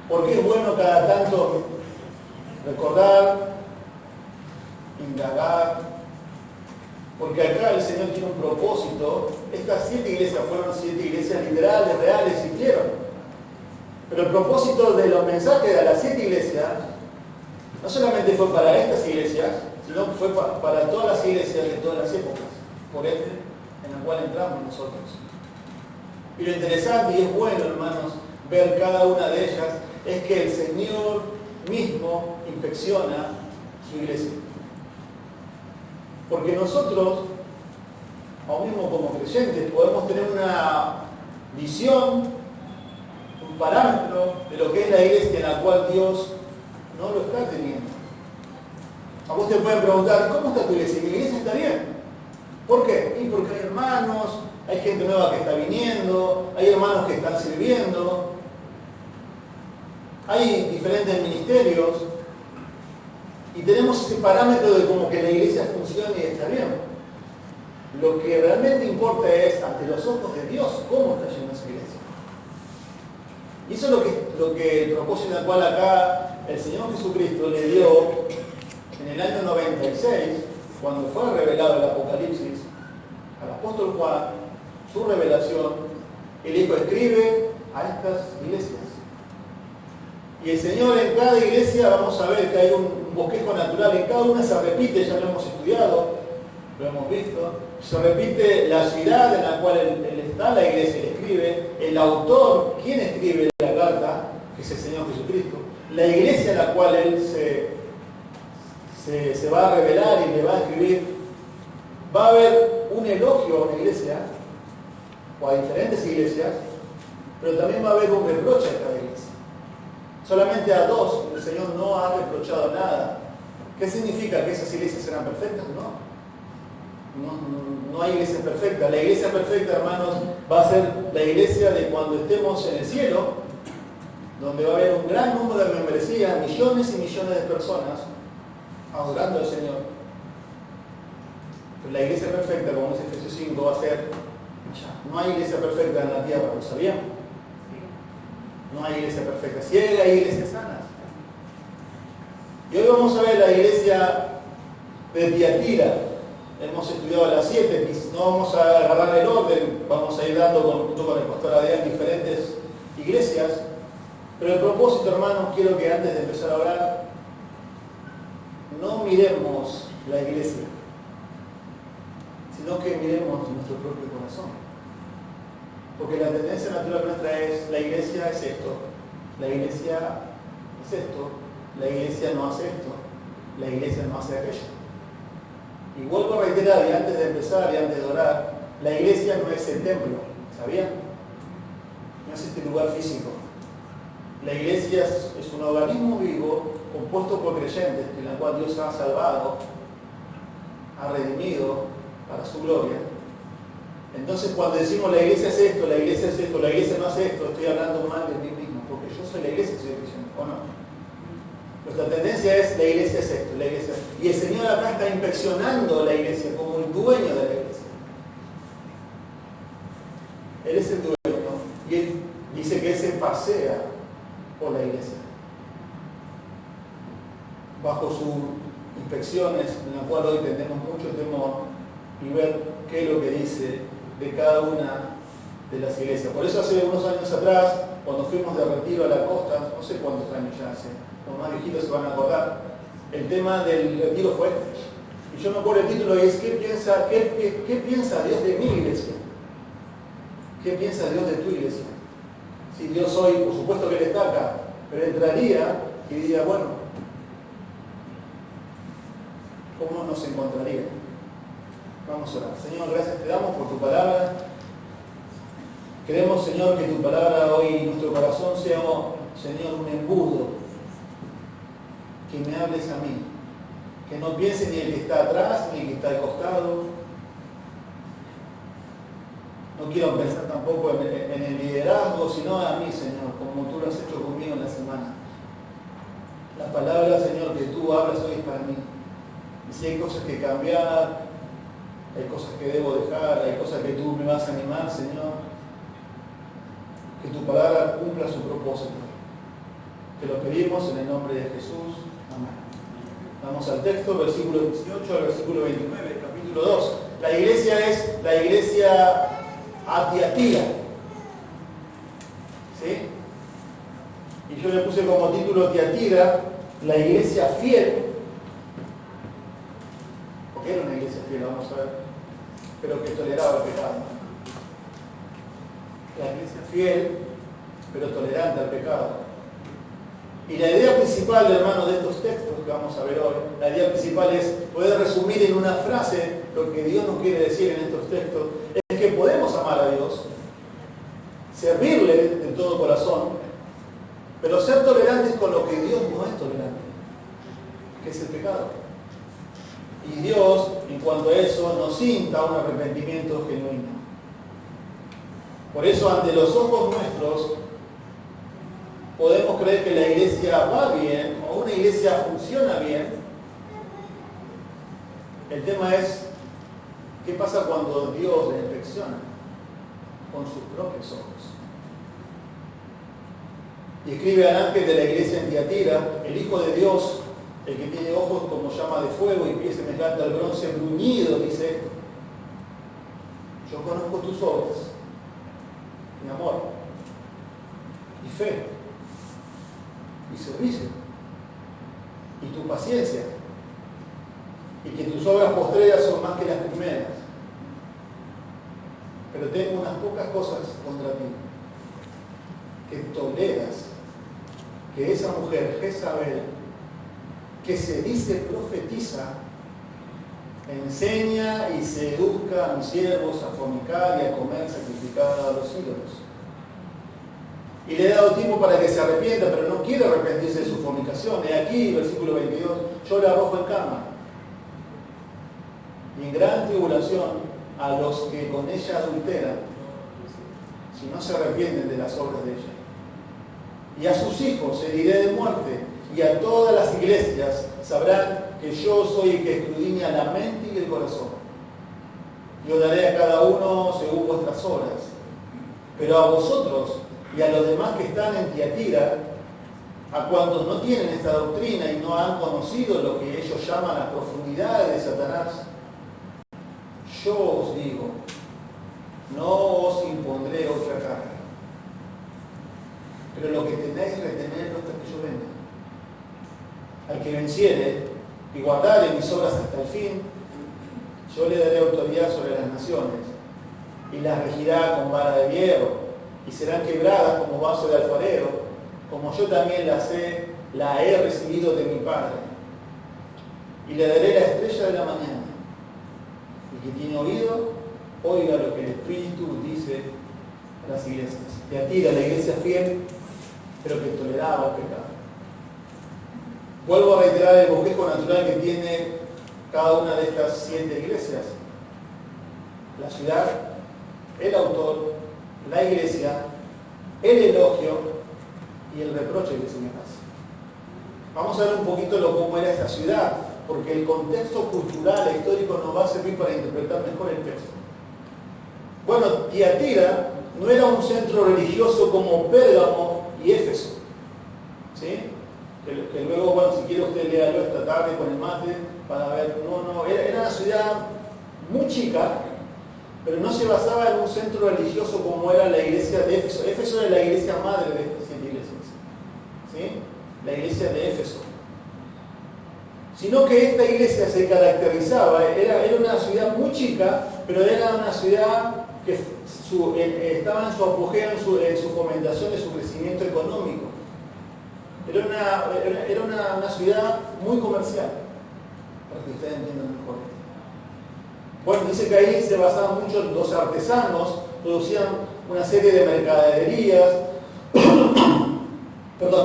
¿Por qué es bueno cada tanto recordar, indagar? Porque acá el Señor tiene un propósito. Estas 7 iglesias fueron 7 iglesias literales, reales, existieron. Pero el propósito de los mensajes de las 7 iglesias no solamente fue para estas iglesias, sino fue para todas las iglesias de todas las épocas, por este en la cual entramos nosotros. Y lo interesante y es bueno, hermanos, ver cada una de ellas, es que el Señor mismo inspecciona su iglesia. Porque nosotros, aún mismo como creyentes, podemos tener una visión, un parámetro de lo que es la iglesia en la cual Dios no lo está teniendo. A vos te pueden preguntar, ¿cómo está tu iglesia? Mi iglesia está bien. ¿Por qué? Y porque hay hermanos, hay gente nueva que está viniendo, hay hermanos que están sirviendo, hay diferentes ministerios, y tenemos ese parámetro de como que la iglesia funcione y está bien. Lo que realmente importa es, ante los ojos de Dios, cómo está yendo esa iglesia. Y eso es lo que el propósito al cual acá el Señor Jesucristo le dio en el año 96, cuando fue revelado el Apocalipsis al apóstol Juan, su revelación, él dijo, escribe a estas iglesias. Y el Señor en cada iglesia, vamos a ver que hay un bosquejo natural, en cada una se repite, ya lo hemos estudiado, lo hemos visto, se repite la ciudad en la cual él está, la iglesia le escribe, el autor, quien escribe la carta, que es el Señor Jesucristo, la iglesia a la cual él se va a revelar y le va a escribir. Va a haber un elogio a una iglesia, o a diferentes iglesias, pero también va a haber un reproche a cada iglesia. Solamente a 2 el Señor no ha reprochado nada. ¿Qué significa? ¿Que esas iglesias serán perfectas? No hay iglesia perfecta. La iglesia perfecta, hermanos, va a ser la iglesia de cuando estemos en el cielo, donde va a haber un gran número de membresías, millones y millones de personas adorando al Señor. Pero la iglesia perfecta, como dice Efesios 5, va a ser, no hay iglesia perfecta en la tierra, ¿lo sabían? No hay iglesia perfecta. Sí hay iglesias sanas. Y hoy vamos a ver la iglesia de Tiatira. Hemos estudiado las 7, no vamos a agarrar el orden, vamos a ir dando junto con el pastor Adrián diferentes iglesias. Pero el propósito, hermanos, quiero que antes de empezar a hablar, no miremos la iglesia, sino que miremos nuestro propio corazón. Porque la tendencia natural nuestra es, la iglesia es esto, la iglesia es esto, la iglesia no hace esto, la iglesia no hace aquello. Y vuelvo a reiterar, y antes de empezar y antes de orar, la iglesia no es el templo, ¿sabían? No es este lugar físico. La iglesia es un organismo vivo compuesto por creyentes, en la cual Dios ha salvado, ha redimido para su gloria. Entonces cuando decimos la iglesia es esto, la iglesia es esto, la iglesia no hace esto, estoy hablando mal de mí mismo, porque yo soy la iglesia, soy cristiano, ¿o no? Nuestra tendencia es la iglesia es esto, la iglesia es esto. Y el Señor acá está inspeccionando la iglesia como el dueño de la iglesia. Él es el dueño, ¿no? Y Él dice que Él se pasea por la iglesia. Bajo sus inspecciones, en la cual hoy tenemos mucho temor, y ver qué es lo que dice de cada una de las iglesias. Por eso hace unos años atrás, cuando fuimos de retiro a la costa, no sé cuántos años ya hace, los más viejitos se van a acordar, el tema del retiro fue este. Y yo me acuerdo el título y es ¿qué piensa Dios de mi iglesia? ¿Qué piensa Dios de tu iglesia? Si Dios hoy, por supuesto que Él está acá, pero entraría y diría, bueno, ¿cómo nos encontraría? Vamos a orar. Señor, gracias te damos por tu palabra. Queremos, Señor, que tu palabra hoy en nuestro corazón sea, Señor, un embudo. Que me hables a mí. Que no piense ni el que está atrás, ni el que está al costado. No quiero pensar tampoco en el liderazgo, sino a mí, Señor, como tú lo has hecho conmigo en la semana. La palabra, Señor, que tú hablas hoy es para mí. Y si hay cosas que cambiar, hay cosas que debo dejar, hay cosas que tú me vas a animar, Señor. Que tu palabra cumpla su propósito. Te lo pedimos en el nombre de Jesús. Amén. Vamos al texto, versículo 18 al versículo 29, capítulo 2. La iglesia es la iglesia Tiatira. ¿Sí? Y yo le puse como título Tiatira, la iglesia fiel. Porque era una iglesia fiel, vamos a ver. Pero que toleraba el pecado. La iglesia fiel, pero tolerante al pecado. Y la idea principal, hermanos, de estos textos que vamos a ver hoy, la idea principal es poder resumir en una frase lo que Dios nos quiere decir en estos textos, es que podemos amar a Dios, servirle de todo corazón, pero ser tolerantes con lo que Dios no es tolerante, que es el pecado. Y Dios, en cuanto a eso, nos insta a un arrepentimiento genuino. Por eso, ante los ojos nuestros, podemos creer que la iglesia va bien o una iglesia funciona bien. El tema es, ¿qué pasa cuando Dios la inspecciona con sus propios ojos? Y escribe al ángel de la iglesia en Tiatira, el Hijo de Dios, el que tiene ojos como llama de fuego y pies semejantes al bronce bruñido, dice: yo conozco tus obras, mi amor, y fe, y servicio, y tu paciencia, y que tus obras postreras son más que las primeras. Pero tengo unas pocas cosas contra ti, que toleras que esa mujer, Jezabel, que se dice profetiza, enseña y seduzca a mis siervos a fornicar y a comer sacrificada a los ídolos. Y le he dado tiempo para que se arrepienta, pero no quiere arrepentirse de su fornicación. Y aquí, versículo 22, yo la arrojo en cama. Y en gran tribulación a los que con ella adulteran, si no se arrepienten de las obras de ella. Y a sus hijos heriré de muerte, y a todas las iglesias sabrán que yo soy el que escudriña la mente y el corazón. Yo daré a cada uno según vuestras obras. Pero a vosotros y a los demás que están en Tiatira, a cuantos no tienen esta doctrina y no han conocido lo que ellos llaman las profundidades de Satanás, yo os digo, no os impondré otra carga. Pero lo que tenéis retenerlo hasta que yo venga. Al que venciere y guardare mis obras hasta el fin, yo le daré autoridad sobre las naciones, y las regirá con vara de hierro, y serán quebradas como vaso de alfarero, como yo también la he recibido de mi Padre. Y le daré la estrella de la mañana. El que tiene oído, oiga lo que el Espíritu dice a las iglesias. Tiatira, la iglesia fiel, pero que toleraba el pecado. Vuelvo a reiterar el bosquejo natural que tiene cada una de estas 7 iglesias. La ciudad, el autor, la iglesia, el elogio y el reproche que se me hace. Vamos a ver un poquito cómo era esta ciudad, porque el contexto cultural e histórico nos va a servir para interpretar mejor el texto. Bueno, Tiatira no era un centro religioso como Pérgamo y Éfeso, ¿sí? Que luego, bueno, si quiere usted léalo esta tarde con el mate para ver. Era una ciudad muy chica, pero no se basaba en un centro religioso como era la iglesia de Éfeso. Éfeso era la iglesia madre de estas 7 iglesias, ¿sí? La iglesia de Éfeso. Sino que esta iglesia se caracterizaba, era una ciudad muy chica, pero era una ciudad que estaba en su apogeo, en su fomentación de su crecimiento económico. Era una ciudad muy comercial, para que ustedes entiendan mejor. Bueno, dice que ahí se basaban mucho los artesanos, producían una serie de mercaderías,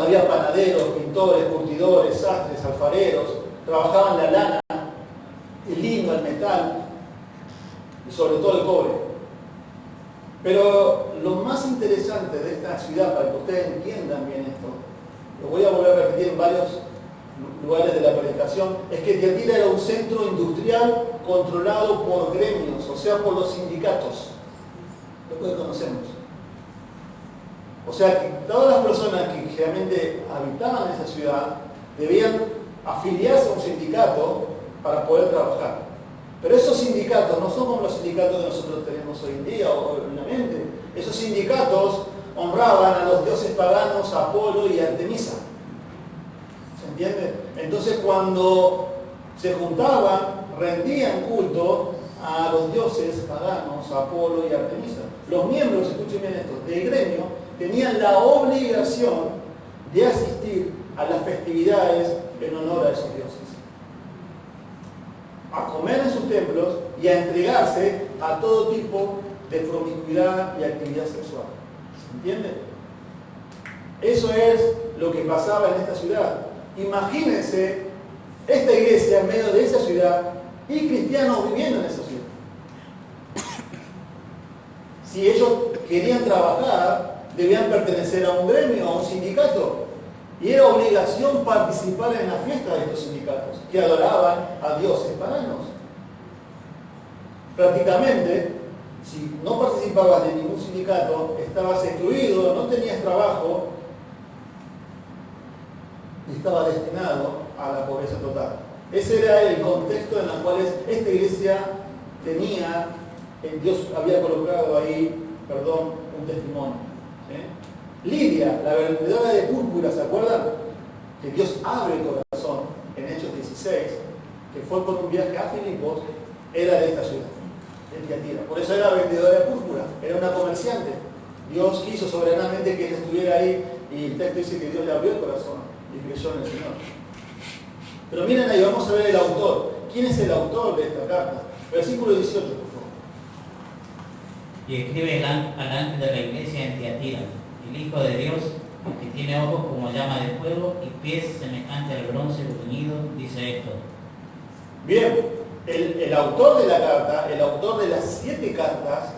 había panaderos, pintores, curtidores, sastres, alfareros, trabajaban la lana, el lino, el metal y sobre todo el cobre. Pero lo más interesante de esta ciudad, para que ustedes entiendan bien esto, lo voy a volver a repetir en varios lugares de la predicación, es que Tiatira era un centro industrial controlado por gremios, o sea, por los sindicatos, lo que conocemos. O sea que todas las personas que generalmente habitaban esa ciudad debían afiliarse a un sindicato para poder trabajar. Pero esos sindicatos no son como los sindicatos que nosotros tenemos hoy en día o en la mente. Esos sindicatos honraban a los dioses paganos, a Apolo y a Artemisa. ¿Se entiende? Entonces cuando se juntaban, rendían culto a los dioses paganos, a Apolo y a Artemisa. Los miembros, escuchen bien esto, del gremio tenían la obligación de asistir a las festividades en honor a esos dioses, a comer en sus templos y a entregarse a todo tipo de promiscuidad y actividad sexual. ¿Se entiende? Eso es lo que pasaba en esta ciudad. Imagínense esta iglesia en medio de esa ciudad y cristianos viviendo en esa ciudad. Si ellos querían trabajar, debían pertenecer a un gremio, a un sindicato. Y era obligación participar en la fiesta de estos sindicatos, que adoraban a dioses paganos. Prácticamente, si no participabas de ningún sindicato, estabas excluido, no tenías trabajo y estabas destinado a la pobreza total. Ese era el contexto en el cual esta iglesia tenía, Dios había colocado ahí, un testimonio. ¿Sí? Lidia, la vendedora de púrpura, ¿se acuerdan? Que Dios abre el corazón en Hechos 16, que fue por un viaje a Filipos, era de esta ciudad, de Tiatira. Por eso era vendedora de púrpura, era una comerciante. Dios quiso soberanamente que ella estuviera ahí y el texto dice que Dios le abrió el corazón y creyó en el Señor. Pero miren ahí, vamos a ver el autor. ¿Quién es el autor de esta carta? Versículo 18, por favor. Y escribe al ángel de la iglesia en Tiatira, el Hijo de Dios, que tiene ojos como llama de fuego y pies semejantes al bronce bruñido, dice esto. Bien, el autor de la carta, el autor de las 7 cartas,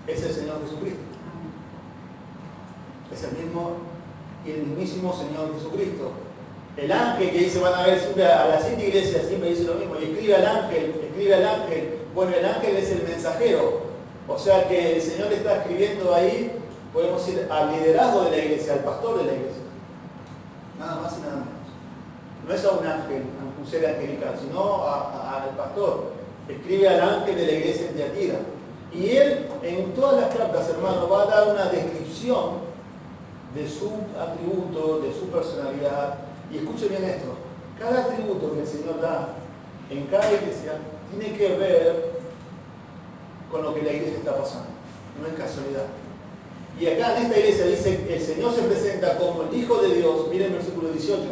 es el Señor Jesucristo. Es el mismo y el mismísimo Señor Jesucristo. El ángel que dice, van a ver siempre a las 7 iglesias, siempre dice lo mismo, y escribe al ángel. Bueno, el ángel es el mensajero. O sea que el Señor está escribiendo ahí, podemos decir, al liderazgo de la iglesia, al pastor de la iglesia. Nada más y nada menos. No es a un ángel, a un ser angelical, sino al pastor. Escribe al ángel de la iglesia en Tiatira. Y él, en todas las cartas, hermano, va a dar una descripción de su atributo, de su personalidad. Y escuchen bien esto, cada atributo que el Señor da en cada iglesia tiene que ver con lo que la iglesia está pasando, no es casualidad. Y acá en esta iglesia dice, el Señor se presenta como el Hijo de Dios, miren el versículo 18,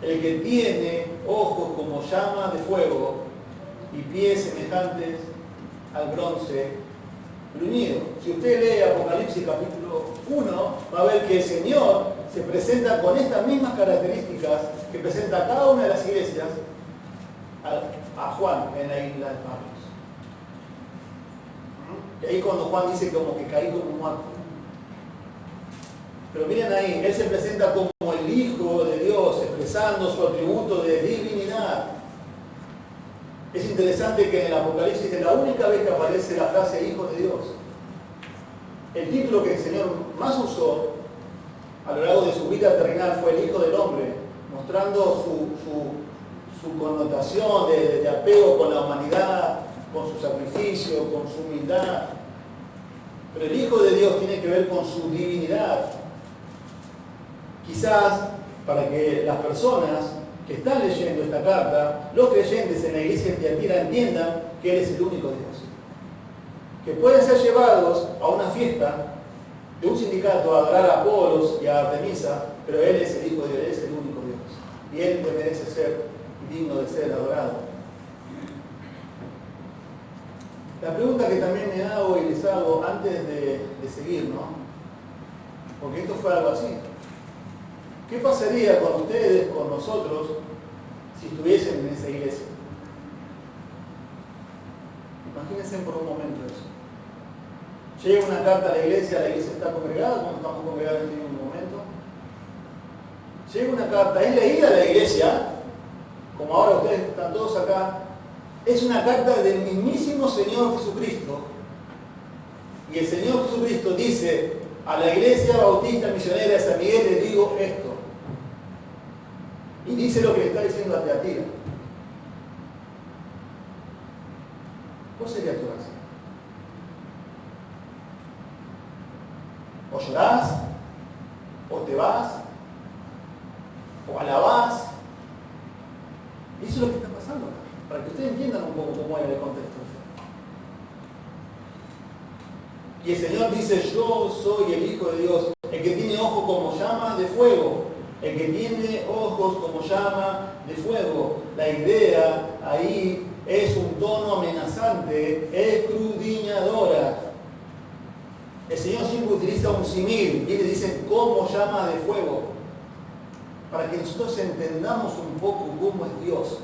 el que tiene ojos como llamas de fuego y pies semejantes al bronce bruñido. Si usted lee Apocalipsis capítulo 1, va a ver que el Señor se presenta con estas mismas características que presenta a cada una de las iglesias a Juan en la isla de Patmos. Y ahí cuando Juan dice como que caí como muerto. Pero miren ahí, él se presenta como el Hijo de Dios, expresando su atributo de divinidad. Es interesante que en el Apocalipsis es la única vez que aparece la frase Hijo de Dios. El título que el Señor más usó a lo largo de su vida terrenal fue el Hijo del Hombre, mostrando su connotación de apego con la humanidad, con su sacrificio, con su humildad. Pero el Hijo de Dios tiene que ver con su divinidad. Quizás para que las personas que están leyendo esta carta, los creyentes en la iglesia de Tiatira entiendan que Él es el único Dios. Que pueden ser llevados a una fiesta de un sindicato a adorar a Apolos y a Artemisa, pero Él es el Hijo de Dios, Él es el único Dios. Y Él merece ser digno de ser adorado. La pregunta que también me hago y les hago antes de seguir, ¿no? Porque esto fue algo así. ¿Qué pasaría con ustedes, con nosotros, si estuviesen en esa iglesia? Imagínense por un momento eso. Llega una carta a la iglesia está congregada, como estamos congregados en un momento. Llega una carta, es leída a la iglesia, como ahora ustedes están todos acá, es una carta del mismísimo Señor Jesucristo. Y el Señor Jesucristo dice a la iglesia bautista misionera de San Miguel le digo esto. Y dice lo que le está diciendo a Teatira. ¿Cuál sería tu reacción? O llorás, o te vas, o alabás. Y eso es lo que está pasando, para que ustedes entiendan un poco cómo era el contexto. Y el Señor dice, yo soy el Hijo de Dios, el que tiene ojos como llama de fuego, el que tiene ojos como llama de fuego. La idea ahí es un tono amenazante, escudriñadora. El Señor siempre utiliza un símil y le dice como llama de fuego, para que nosotros entendamos un poco cómo es Dios.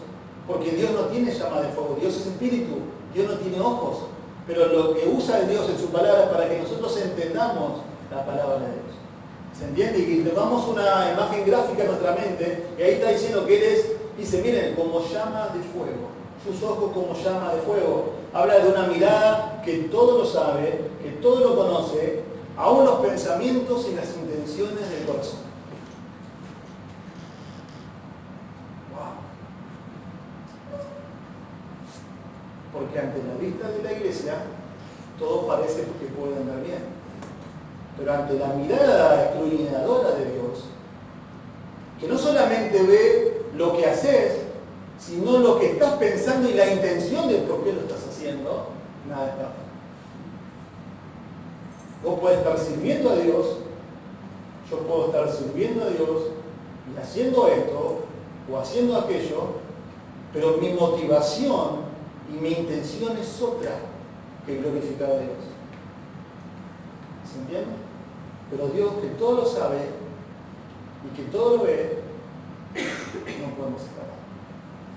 Porque Dios no tiene llama de fuego, Dios es espíritu, Dios no tiene ojos. Pero lo que usa Dios en su palabra es para que nosotros entendamos la palabra de Dios. ¿Se entiende? Y tomamos una imagen gráfica en nuestra mente, y ahí está diciendo que Él es, dice, miren, como llama de fuego. Sus ojos como llama de fuego. Habla de una mirada que todo lo sabe, que todo lo conoce, aún los pensamientos y las intenciones del corazón. Porque ante la vista de la iglesia, todo parece que puede andar bien. Pero ante la mirada escudriñadora de Dios, que no solamente ve lo que haces, sino lo que estás pensando y la intención de por qué lo estás haciendo, nada está. Vos podés estar sirviendo a Dios, yo puedo estar sirviendo a Dios y haciendo esto o haciendo aquello, pero mi motivación y mi intención es otra que glorificar a Dios. ¿Se entiende? Pero Dios, que todo lo sabe y que todo lo ve, no podemos separar.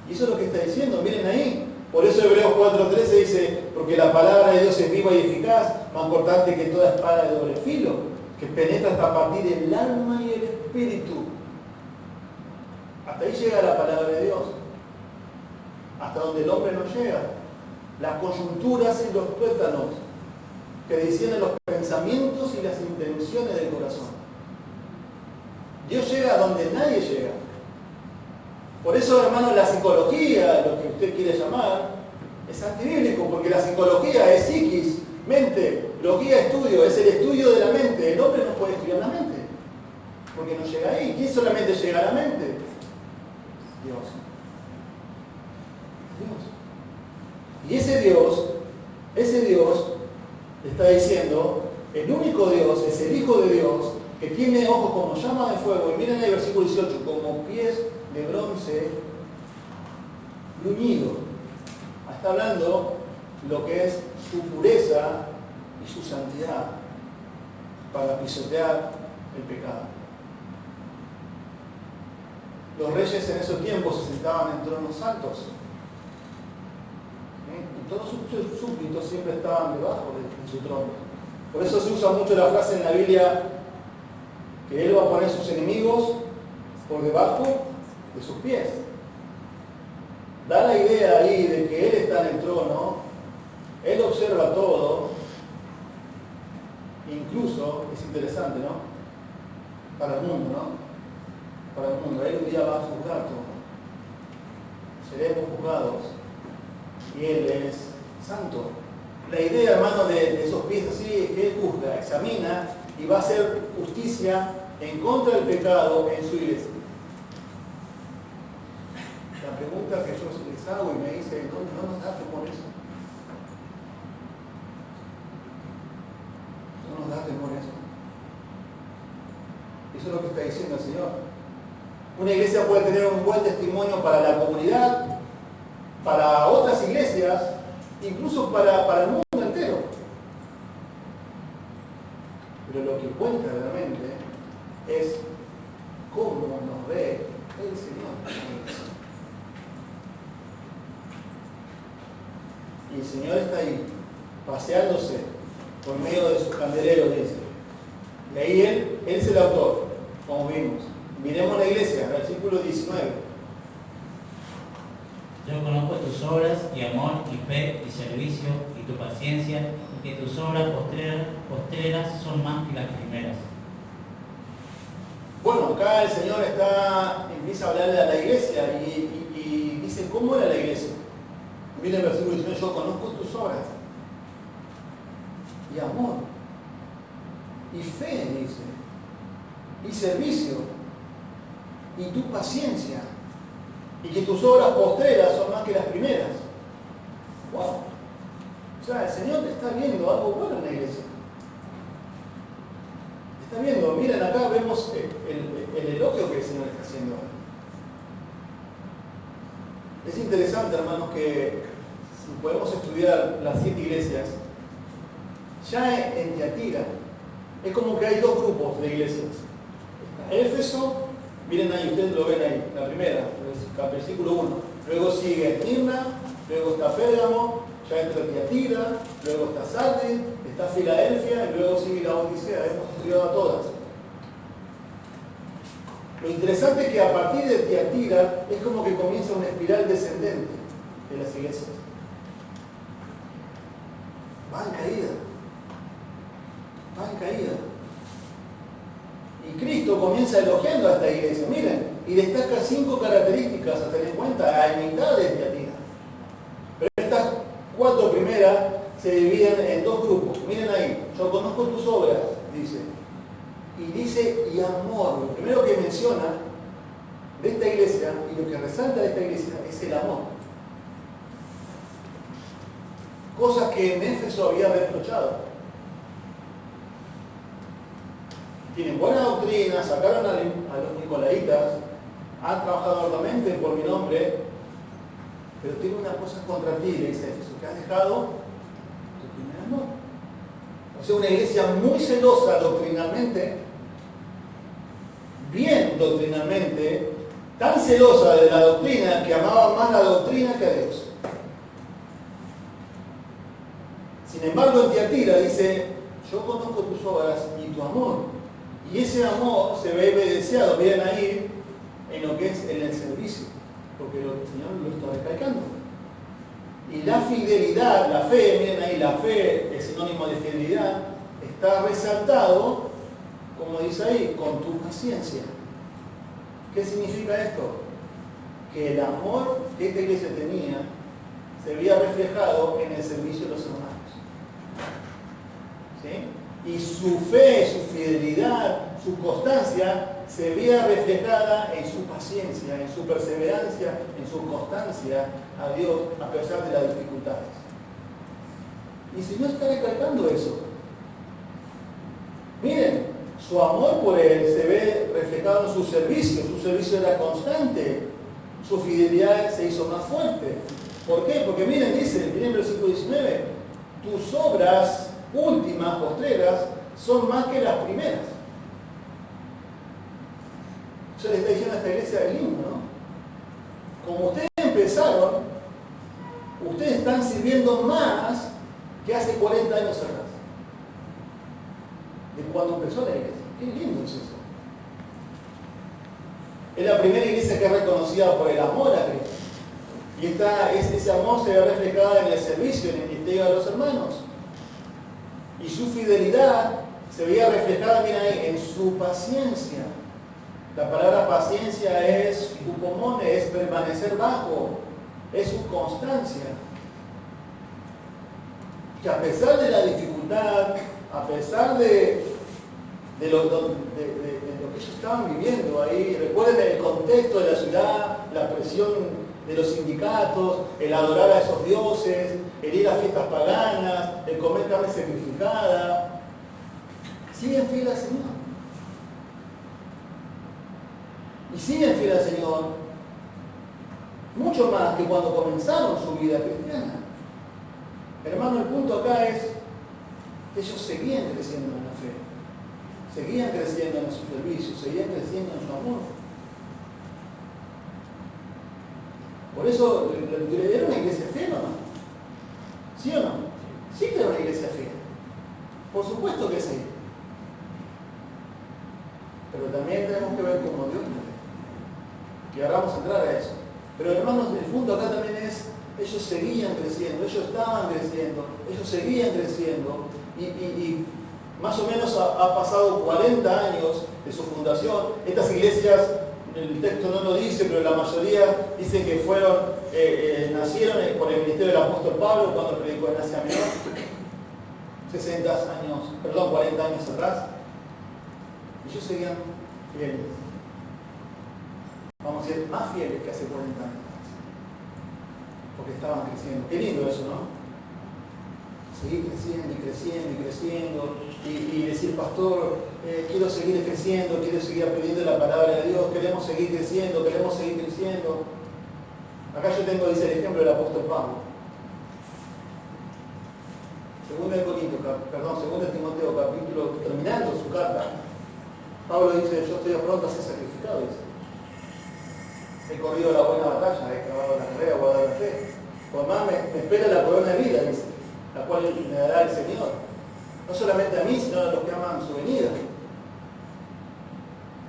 Y eso es lo que está diciendo, miren ahí. Por eso Hebreos 4:13 dice, porque la palabra de Dios es viva y eficaz, más cortante que toda espada de doble filo, que penetra hasta partir el alma y el espíritu. Hasta ahí llega la palabra de Dios. Hasta donde el hombre no llega. Las coyunturas y los tuétanos que dicen los pensamientos y las intenciones del corazón. Dios llega a donde nadie llega. Por eso, hermanos, la psicología, lo que usted quiere llamar, es antibíblico, porque la psicología es psiquis, mente, logía, estudio, es el estudio de la mente. El hombre no puede estudiar la mente, porque no llega ahí. ¿Quién solamente llega a la mente? Dios. Y ese Dios está diciendo, el único Dios es el Hijo de Dios, que tiene ojos como llama de fuego, y miren el versículo 18, como pies de bronce bruñido. Está hablando lo que es su pureza y su santidad para pisotear el pecado. Los reyes en esos tiempos se sentaban en tronos altos. Y todos sus súbditos siempre estaban debajo de su trono. Por eso se usa mucho la frase en la Biblia que Él va a poner sus enemigos por debajo de sus pies. Da la idea ahí de que Él está en el trono, Él observa todo, incluso, es interesante, ¿no? Para el mundo, ¿no? Para el mundo, Él un día va a juzgar todo. Seremos juzgados. Y Él es santo. La idea, hermano, de esos pies así es que Él juzga, examina y va a hacer justicia en contra del pecado en su iglesia. La pregunta que yo les hago y me dice, ¿no nos da temor eso? ¿No nos da temor eso? Eso es lo que está diciendo el Señor. Una iglesia puede tener un buen testimonio para la comunidad, para otras iglesias, incluso para el mundo entero. Pero lo que cuenta realmente es cómo nos ve el Señor. Y el Señor está ahí, paseándose por medio de sus candeleros, dice. Y ahí Él es el autor, como vimos. Miremos la iglesia, versículo 19. Yo conozco tus obras y amor y fe y servicio y tu paciencia y que tus obras postreras son más que las primeras. Bueno, acá el Señor empieza a hablarle a la iglesia y dice, ¿cómo era la iglesia? Mira el versículo 19, yo conozco tus obras. Y amor. Y fe, dice. Y servicio. Y tu paciencia. Y que tus obras postreras son más que las primeras. ¡Wow! O sea, el Señor está viendo algo bueno en la iglesia. Está viendo, miren acá vemos el elogio que el Señor está haciendo. Es interesante, hermanos, que si podemos estudiar las 7 iglesias, ya en Tiatira, es como que hay 2 grupos de iglesias. Está Éfeso, miren ahí, ustedes lo ven ahí, la primera, versículo 1. Luego sigue Esmirna, luego está Pérgamo, ya entra Tiatira, luego está Sardis, está Filadelfia y luego sigue la Odisea. Hemos estudiado a todas. Lo interesante es que a partir de Tiatira es como que comienza una espiral descendente de las iglesias. Va en caída. Va en caída. Y Cristo comienza elogiando a esta iglesia. Miren, y destaca 5 características a tener en cuenta a mitad de Tiatira. Pero estas 4 primeras se dividen en 2 grupos. Miren ahí, yo conozco tus obras, dice. Y dice, y amor. Lo primero que menciona de esta iglesia, y lo que resalta de esta iglesia, es el amor. Cosas que en Éfeso había reprochado. Tienen buena doctrina, sacaron a los nicolaitas, han trabajado arduamente por mi nombre, pero tiene una cosa contra ti, le dice Éfeso, que has dejado tu primer amor. O sea, una iglesia muy celosa doctrinalmente, bien doctrinalmente, tan celosa de la doctrina que amaba más la doctrina que a Dios. Sin embargo, en Tiatira dice, yo conozco tus obras y tu amor. Y ese amor se ve evidenciado, miren ahí, en lo que es en el servicio, porque el Señor lo está recalcando. Y la fidelidad, la fe, miren ahí, la fe es sinónimo de fidelidad, está resaltado, como dice ahí, con tu paciencia. ¿Qué significa esto? Que el amor que esta iglesia tenía se veía reflejado en el servicio de los hermanos. ¿Sí? Y su fe, su fidelidad, su constancia se veía reflejada en su paciencia, en su perseverancia, en su constancia a Dios a pesar de las dificultades. Y el Señor está recalcando eso. Miren, su amor por Él se ve reflejado en su servicio era constante, su fidelidad se hizo más fuerte. ¿Por qué? Porque miren, dice el versículo 19, tus obras últimas, postreras, son más que las primeras. Yo le estoy diciendo a esta iglesia del himno, ¿no? Como ustedes empezaron, ustedes están sirviendo más que hace 40 años atrás. De cuando empezó la iglesia. Qué lindo es eso. Es la primera iglesia que es reconocida por el amor a Cristo. Y ese amor se ve reflejado en el servicio, en el ministerio de los hermanos. Y su fidelidad se veía reflejada, mira ahí, en su paciencia. La palabra paciencia es hupomone, es permanecer bajo, es su constancia. Que a pesar de la dificultad, a pesar de lo que ellos estaban viviendo ahí, recuerden el contexto de la ciudad, la presión de los sindicatos, el adorar a esos dioses, el ir a fiestas paganas, el comer carne sacrificada, siguen fieles al Señor. Y siguen fieles al Señor mucho más que cuando comenzaron su vida cristiana. Hermano, el punto acá es que ellos seguían creciendo en la fe, seguían creciendo en su servicio, seguían creciendo en su amor. Por eso, ¿era una iglesia fiel o no? ¿Sí o no? Sí que era una iglesia fiel. Por supuesto que sí. Pero también tenemos que ver cómo Dios nos ve. Y ahora vamos a entrar a eso. Pero hermanos, el punto acá también es ellos seguían creciendo, ellos estaban creciendo, ellos seguían creciendo y más o menos ha pasado 40 años de su fundación. Estas iglesias, el texto no lo dice, pero la mayoría dicen que nacieron por el ministerio del apóstol Pablo cuando predicó en Asia Menor, 40 años atrás. Ellos seguían fieles. Vamos a decir, más fieles que hace 40 años. Porque estaban creciendo. Qué lindo eso, ¿no? Seguir creciendo y creciendo y creciendo y decir, pastor, quiero seguir creciendo, quiero seguir aprendiendo la palabra de Dios, queremos seguir creciendo, queremos seguir creciendo. Acá yo tengo, dice el ejemplo del apóstol Pablo. 2 Timoteo capítulo, terminando su carta, Pablo dice, yo estoy pronto a ser sacrificado, dice. He corrido la buena batalla, he acabado la carrera, he guardado la fe. Por más me espera la corona de vida, dice, la cual me dará el Señor. No solamente a mí, sino a los que aman su venida.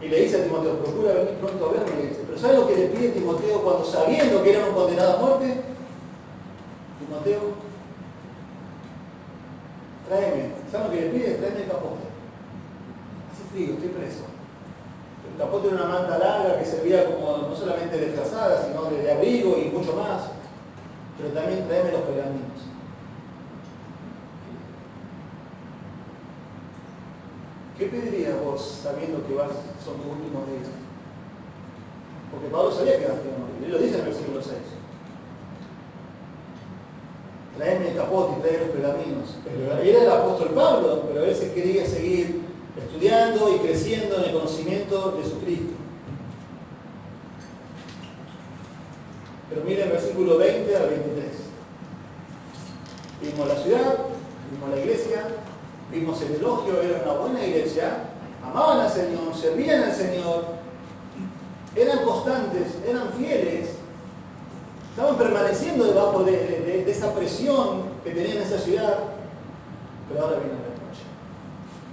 Y le dice a Timoteo, procura venir pronto a verme, le dice. Pero ¿sabe lo que le pide Timoteo cuando sabiendo que era un condenado a muerte? Timoteo, tráeme. ¿Sabe lo que le pide? Tráeme el capote. Hace frío, estoy preso. El capote era una manta larga que servía como no solamente de frazada, sino de abrigo y mucho más. Pero también tráeme los pergaminos. ¿Qué pedirías vos sabiendo que son tus últimos días? Porque Pablo sabía que iba a morir. Él lo dice en el versículo 6. Tráeme el capote y tráeme los pergaminos. Pero era el apóstol Pablo, pero él se quería seguir estudiando y creciendo en el conocimiento de Jesucristo. Pero mira el versículo 20 al 23. Vimos la ciudad, vimos la iglesia, vimos el elogio, era una buena iglesia, amaban al Señor, servían al Señor, eran constantes, eran fieles, estaban permaneciendo debajo de esa presión que tenían en esa ciudad, pero ahora viene la noche.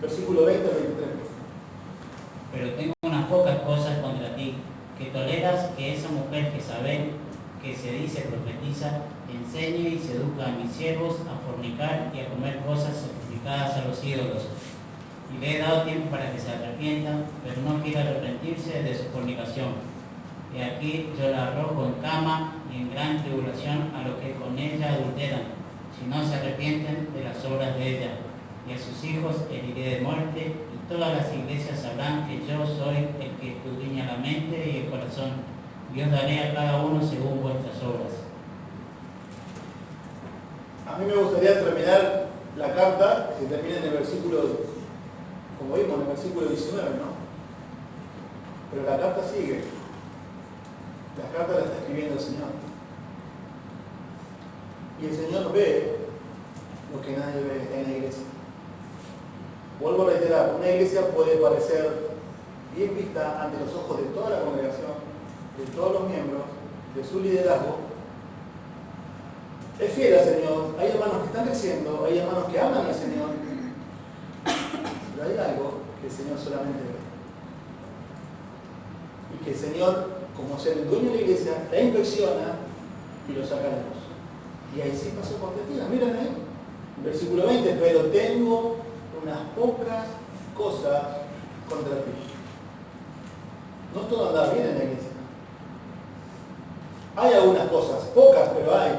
Versículo 20 al 23. Pero tengo unas pocas cosas contra ti, que toleras que esa mujer Jezabel, que se dice profetiza, enseñe y seduzca a mis siervos a fornicar y a comer cosas sacrificadas a los ídolos. Y le he dado tiempo para que se arrepientan, pero no quiere arrepentirse de su fornicación. Y aquí yo la arrojo en cama y en gran tribulación a los que con ella adulteran, si no se arrepienten de las obras de ella. Y a sus hijos heriré de muerte, y todas las iglesias sabrán que yo soy el que escudriña la mente y el corazón. Y os daré a cada uno según vuestras obras. A mí me gustaría terminar la carta, que termina en el versículo, como vimos, en el versículo 19, ¿no? Pero la carta sigue. La carta la está escribiendo el Señor. Y el Señor ve lo que nadie ve en la iglesia. Vuelvo a reiterar, una iglesia puede parecer bien vista ante los ojos de toda la congregación, de todos los miembros, de su liderazgo. Es fiel al Señor, hay hermanos que están creciendo, hay hermanos que aman al Señor, pero hay algo que el Señor solamente ve. Y que el Señor, como ser el dueño de la iglesia, la inspecciona y lo saca a la luz. Y ahí sí pasó por mentira. Miren ahí, versículo 20, pero tengo unas pocas cosas contra ti. No todo anda bien en la iglesia. Hay algunas cosas, pocas, pero hay.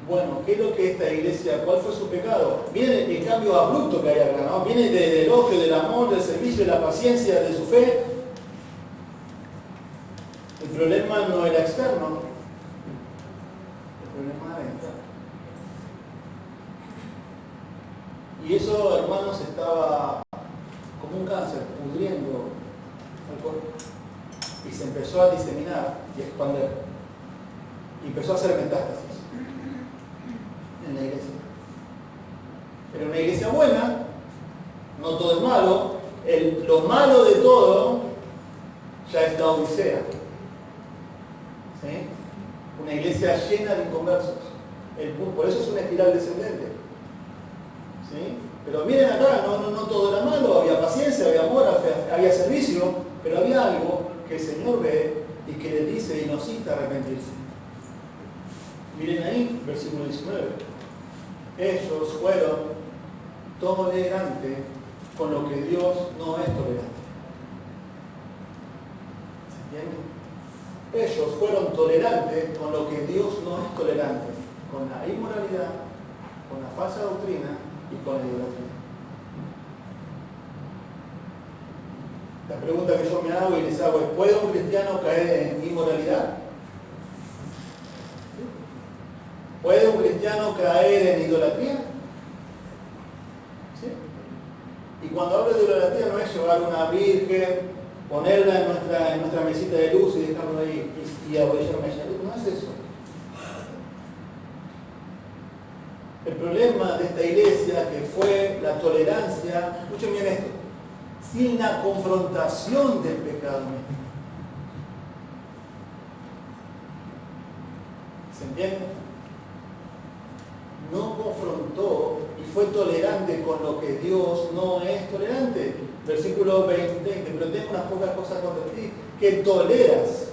Bueno, ¿qué es lo que esta iglesia, cuál fue su pecado? Viene el cambio abrupto que hay acá, ¿no? Viene del elogio, del amor, del servicio, de la paciencia, de su fe. El problema no era externo, el problema era interno. Y eso, hermanos, estaba como un cáncer, pudriendo el cuerpo. Y se empezó a diseminar y a expandir. Y empezó a hacer metástasis en la iglesia. Pero una iglesia buena, no todo es malo, lo malo de todo ya es la Odisea. ¿Sí? Una iglesia llena de inconversos. Por eso es una espiral descendente. ¿Sí? Pero miren acá, no todo era malo, había paciencia, había amor, había servicio, pero había algo que el Señor ve y que le dice y nos insta a arrepentirse. Miren ahí, versículo 19. Ellos fueron tolerantes con lo que Dios no es tolerante. ¿Se entiende? Ellos fueron tolerantes con lo que Dios no es tolerante, con la inmoralidad, con la falsa doctrina y con la idolatría. La pregunta que yo me hago y les hago es: ¿puede un cristiano caer en inmoralidad? ¿Puede un cristiano caer en idolatría? ¿Sí? Y cuando hablo de idolatría no es llevar una virgen, ponerla en nuestra mesita de luz y dejarlo ahí y arrodillarme a ella. No es eso. El problema de esta iglesia, que fue la tolerancia, escuchen bien esto, sin la confrontación del pecado mismo. ¿Se entiende? No confrontó y fue tolerante con lo que Dios no es tolerante. Versículo 20, pero tengo unas pocas cosas contra ti, que toleras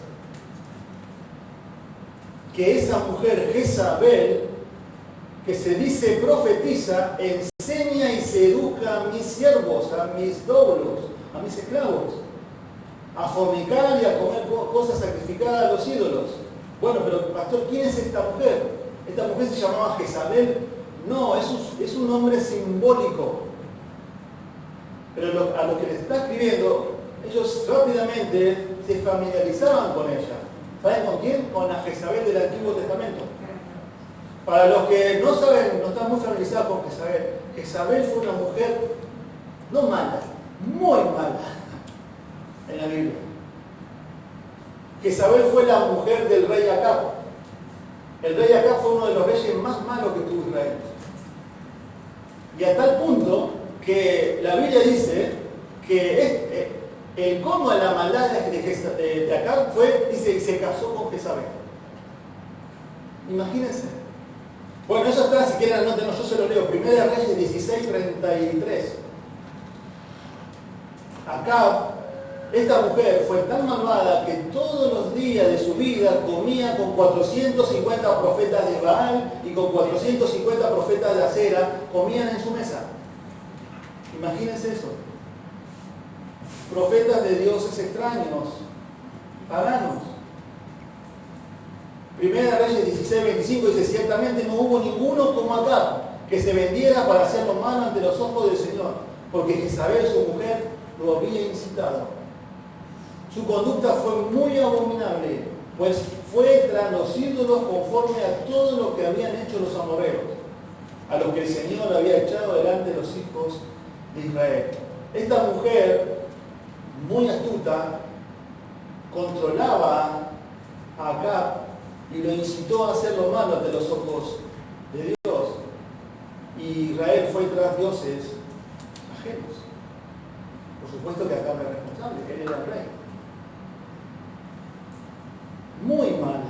que esa mujer Jezabel, que se dice profetiza, enseña y se educa a mis siervos, a mis doulos, a mis esclavos, a fornicar y a comer cosas sacrificadas a los ídolos. Bueno, pero pastor, ¿quién es esta mujer? ¿Esta mujer se llamaba Jezabel? No, es un nombre simbólico. Pero a lo que les está escribiendo, ellos rápidamente se familiarizaban con ella. ¿Saben con quién? Con la Jezabel del Antiguo Testamento. Para los que no saben, no están muy familiarizados con Jezabel, Jezabel fue una mujer no mala, muy mala en la Biblia. Jezabel fue la mujer del rey Acab. El rey Acab fue uno de los reyes más malos que tuvo Israel. Y a tal punto que la Biblia dice que el colmo de la maldad de Acab fue, dice, que se casó con Jezabel. Imagínense. Bueno, eso está, si quieren anótenlo, yo se lo leo. Primera Reyes 16:33. Acab, esta mujer fue tan malvada que todos los días de su vida comía con 450 profetas de Baal y con 450 profetas de Acera, comían en su mesa. Imagínense eso. Profetas de dioses extraños, paganos. Primera Reyes 16:25 dice: ciertamente no hubo ninguno como Acab que se vendiera para hacer lo malo ante los ojos del Señor, porque Jezabel, su mujer, lo había incitado. Su conducta fue muy abominable, pues fue tras los ídolos conforme a todo lo que habían hecho los amorreos, a los que el Señor había echado delante de los hijos de Israel. Esta mujer, muy astuta, controlaba a Acab y lo incitó a hacer lo malo ante los ojos de Dios. Y Israel fue tras dioses ajenos. Por supuesto que Acab era responsable, él era el rey. Muy mala,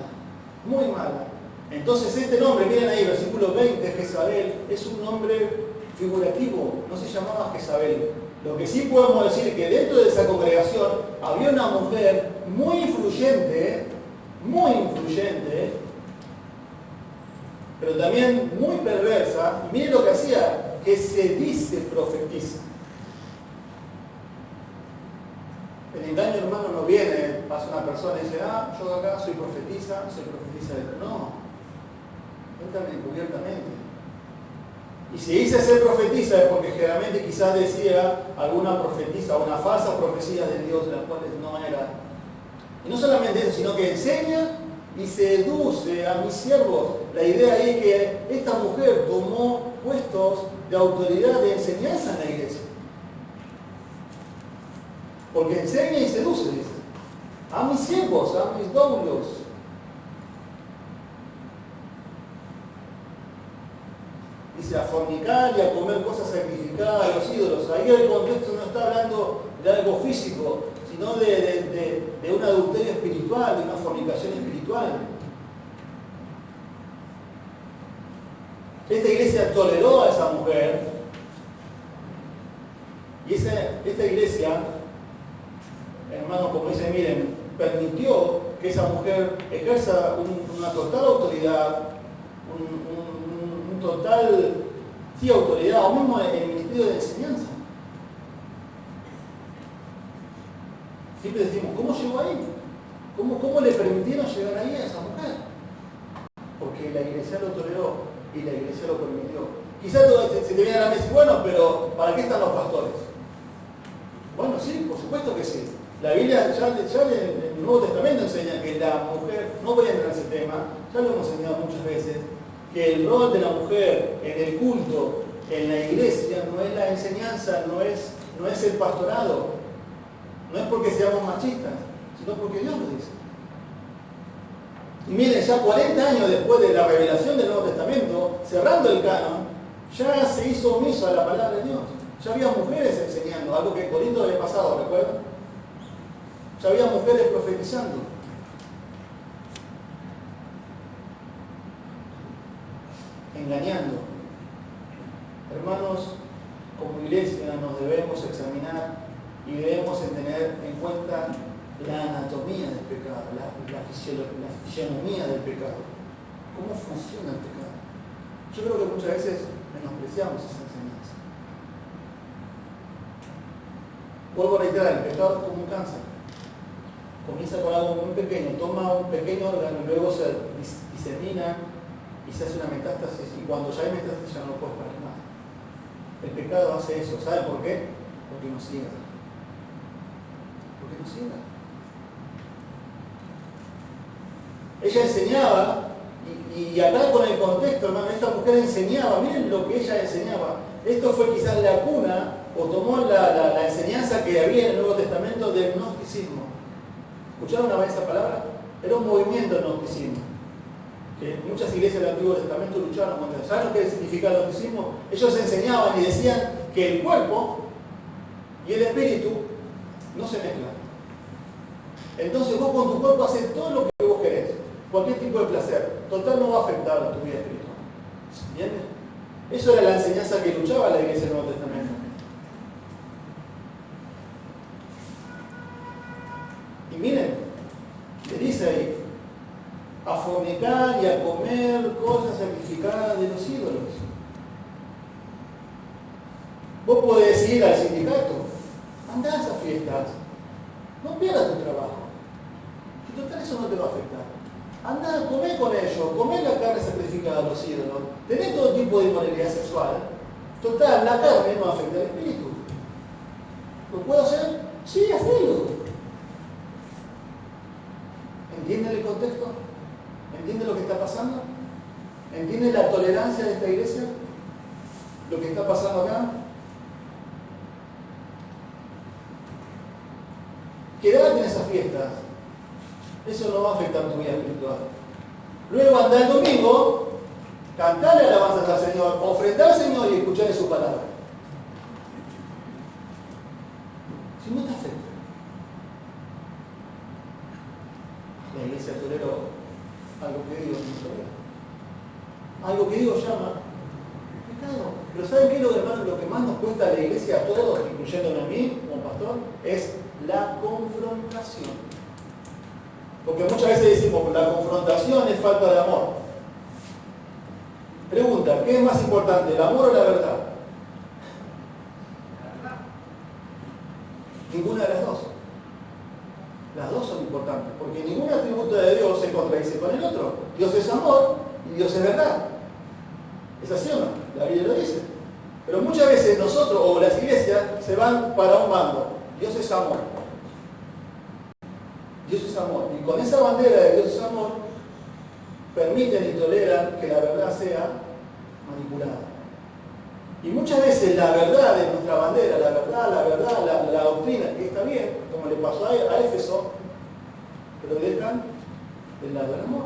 muy mala. Entonces este nombre, miren ahí, versículo 20, Jezabel, es un nombre figurativo, no se llamaba Jezabel. Lo que sí podemos decir es que dentro de esa congregación había una mujer muy influyente, pero también muy perversa. Y miren lo que hacía, que se dice profetiza. El engaño, hermano, no viene, pasa una persona y dice: yo acá soy profetisa de... No, cuéntame encubiertamente. Y si dice ser profetisa es porque generalmente quizás decía alguna profetisa, una falsa profecía de Dios, de las cuales no era. Y no solamente eso, sino que enseña y seduce a mis siervos. La idea ahí es que esta mujer tomó puestos de autoridad, de enseñanza en la iglesia. Porque enseña y seduce, dice. A mis siervos, a mis doulos. Dice, a fornicar y a comer cosas sacrificadas a los ídolos. Ahí el contexto no está hablando de algo físico, sino de un adulterio espiritual, de una fornicación espiritual. Esta iglesia toleró a esa mujer, y esta iglesia, hermanos, como dicen, miren, permitió que esa mujer ejerza una total autoridad un total, sí, autoridad, o mismo en el ministerio de enseñanza. Siempre decimos, ¿cómo llegó ahí? ¿Cómo le permitieron llegar ahí a esa mujer? Porque la iglesia lo toleró y la iglesia lo permitió. Quizás se te viene a la mente, bueno, pero ¿para qué están los pastores? Bueno, sí, por supuesto que sí. La Biblia ya en el Nuevo Testamento enseña que la mujer, no voy a entrar en ese tema, ya lo hemos enseñado muchas veces, que el rol de la mujer en el culto, en la iglesia, no es la enseñanza, no es el pastorado, no es porque seamos machistas, sino porque Dios lo dice. Y miren, ya 40 años después de la revelación del Nuevo Testamento, cerrando el canon, ya se hizo omiso a la palabra de Dios. Ya había mujeres enseñando, algo que en Corinto había pasado, ¿recuerdan? Ya había mujeres profetizando. Engañando. Hermanos, como iglesia nos debemos examinar y debemos tener en cuenta la anatomía del pecado, la fisionomía del pecado. ¿Cómo funciona el pecado? Yo creo que muchas veces menospreciamos esa enseñanza. Vuelvo a reiterar, el pecado es como un cáncer. Comienza con algo muy pequeño, toma un pequeño órgano y luego se disemina y se hace una metástasis, y cuando ya hay metástasis ya no lo puedes parar más. El pecado hace eso, ¿sabe por qué? Porque nos ciega. Porque nos ciega. Ella enseñaba, y acá con el contexto, hermano, esta mujer enseñaba, miren lo que ella enseñaba. Esto fue quizás la cuna, o tomó la enseñanza que había en el Nuevo Testamento del gnosticismo. ¿Escucharon una vez esa palabra? Era un movimiento del gnosticismo. Que muchas iglesias del Antiguo Testamento lucharon contra eso. ¿Saben lo que significa el gnosticismo? Ellos enseñaban y decían que el cuerpo y el espíritu no se mezclan. Entonces vos con tu cuerpo haces todo lo que vos querés, cualquier tipo de placer. Total no va a afectar a tu vida espiritual. ¿Entiendes? Eso era la enseñanza que luchaba la iglesia del Nuevo Testamento. Y miren, le dice ahí, a fornicar y a comer cosas sacrificadas de los ídolos. Vos podés ir al sindicato, andá a esas fiestas, no pierdas tu trabajo. Y total eso no te va a afectar. Andá, comé con ellos, comé la carne sacrificada a los ídolos, tenés todo tipo de inmoralidad sexual. Total, la carne no afecta al espíritu. ¿Lo puedo hacer? Sí, hacelo. ¿Entienden el contexto? ¿Entienden lo que está pasando? ¿Entienden la tolerancia de esta iglesia? ¿Lo que está pasando acá? Quedate en esas fiestas. Eso no va a afectar tu vida espiritual. Luego anda el domingo, cantarle alabanzas al Señor, ofrendar al Señor y escucharle su palabra. Si no te afecta. La iglesia toleró algo que Dios no tolera. Algo que Dios llama pecado. Pero ¿saben qué es lo que más nos cuesta a la iglesia, a todos, incluyéndome a mí como pastor? Es la confrontación. Porque muchas veces decimos, la confrontación es falta de amor. Pregunta, ¿qué es más importante, el amor o la verdad? Ninguna de las dos. Las dos son importantes, porque ningún atributo de Dios se contradice con el otro. Dios es amor y Dios es verdad. ¿Es así o no? La Biblia lo dice. Pero muchas veces nosotros o las iglesias se van para un bando. Dios es amor. Dios es amor. Y con esa bandera de Dios es amor, permiten y toleran que la verdad sea manipulada. Y muchas veces la verdad de nuestra bandera, la doctrina, que está bien, como le pasó a Éfeso, pero dejan del lado del amor.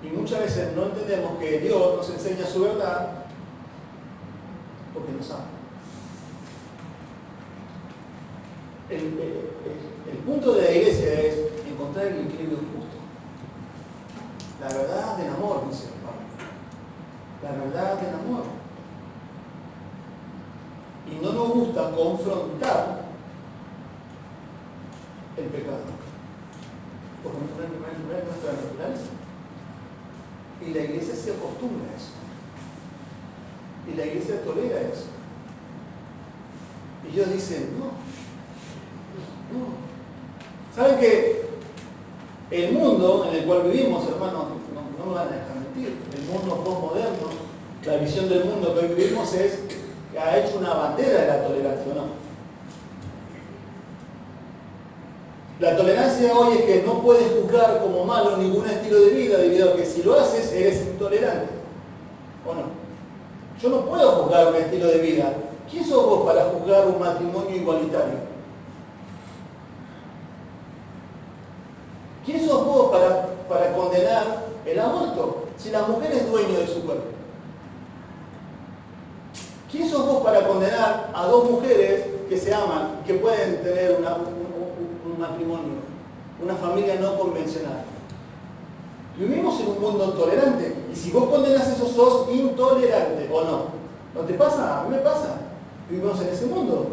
Y muchas veces no entendemos que Dios nos enseña su verdad porque nos ama. El punto de la iglesia es encontrar el equilibrio justo. La verdad del amor, dice Pablo. La verdad del amor. Y no nos gusta confrontar el pecado. Porque no es nuestra naturaleza. Y la iglesia se acostumbra a eso. Y la iglesia tolera eso. Y ellos dicen, no. ¿Saben que el mundo en el cual vivimos, hermanos, no me van a dejar mentir, el mundo postmoderno, la visión del mundo que hoy vivimos es que ha hecho una bandera de la tolerancia, ¿no? La tolerancia hoy es que no puedes juzgar como malo ningún estilo de vida debido a que si lo haces eres intolerante, ¿o no? Yo no puedo juzgar un estilo de vida. ¿Quién sos vos para juzgar un matrimonio igualitario? ¿Quién sos vos para condenar el aborto si la mujer es dueño de su cuerpo? ¿Quién sos vos para condenar a dos mujeres que se aman, que pueden tener un matrimonio, una familia no convencional? Vivimos en un mundo tolerante y si vos condenas eso sos intolerante, ¿o no? ¿No te pasa? A mí me pasa. Vivimos en ese mundo.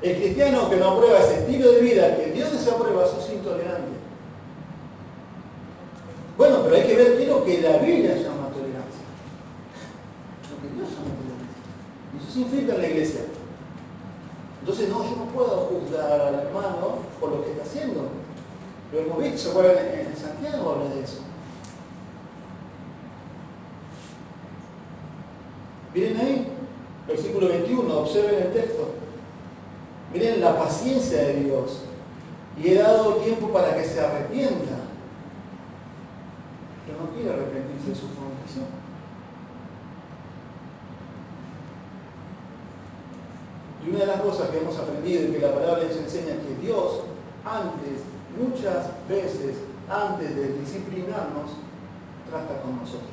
El cristiano que no aprueba ese estilo de vida que Dios desaprueba, sos intolerante. Bueno, pero hay que ver qué es lo que la Biblia llama tolerancia. Lo que Dios llama tolerancia. Y eso se infiltra en la iglesia. Entonces, no, yo no puedo juzgar al hermano por lo que está haciendo. Lo hemos visto, ¿se acuerdan? En Santiago habla de eso. Miren ahí, versículo 21, observen el texto. Miren la paciencia de Dios. Y he dado tiempo para que se arrepienta. Pero no quiere arrepentirse de su fornicación. Y una de las cosas que hemos aprendido y que la palabra nos enseña es que Dios, muchas veces, antes de disciplinarnos, trata con nosotros.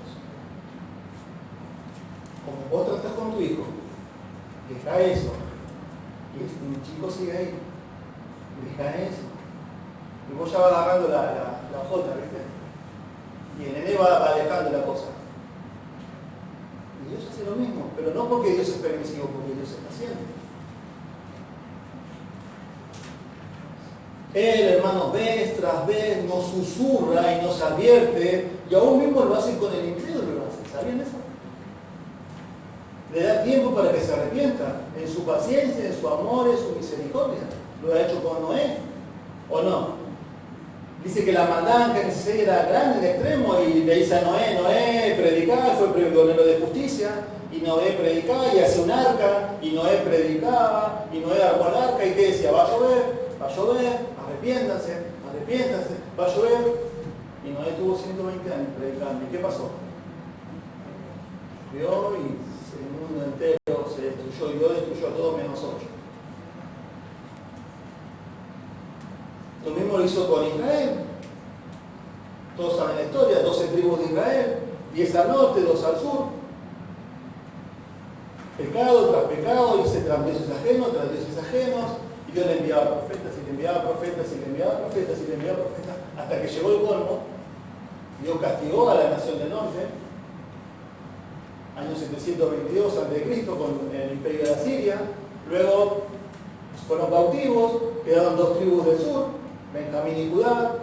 Como vos tratas con tu hijo, deja eso. Y el chico sigue ahí. Deja eso. Y vos ya vas agarrando la jota, ¿viste? Y el nene va dejando la cosa. Y Dios hace lo mismo, pero no porque Dios es permisivo, porque Dios es paciente. Él, hermanos, vez tras vez nos susurra y nos advierte, y aún mismo lo hace con el incrédulo. ¿Sabían eso? Le da tiempo para que se arrepienta, en su paciencia, en su amor, en su misericordia. Lo ha hecho con Noé, ¿o no? Dice que la maldad que necesaria era grande en extremo, y le dice a Noé, predicaba, fue pregonero de justicia, y Noé predicaba y hacía un arca, y Noé predicaba, y Noé armó el arca, y ¿qué decía? Va a llover, arrepiéntanse, va a llover. Y Noé tuvo 120 años predicando. ¿Y qué pasó? Vio y el mundo entero se destruyó, y Dios destruyó a todos menos 8. Lo mismo lo hizo con Israel. Todos saben la historia, 12 tribus de Israel, 10 al norte, 2 al sur. Pecado tras pecado, hice tras dioses ajenos, y Dios le enviaba profetas, y le enviaba profetas, y le enviaba profetas, y le enviaba profetas, hasta que llegó el colmo. Dios castigó a la nación del norte, año 722 a.C., con el imperio de Asiria. Luego fueron cautivos, quedaron 2 tribus del sur, Benjamín y Judá,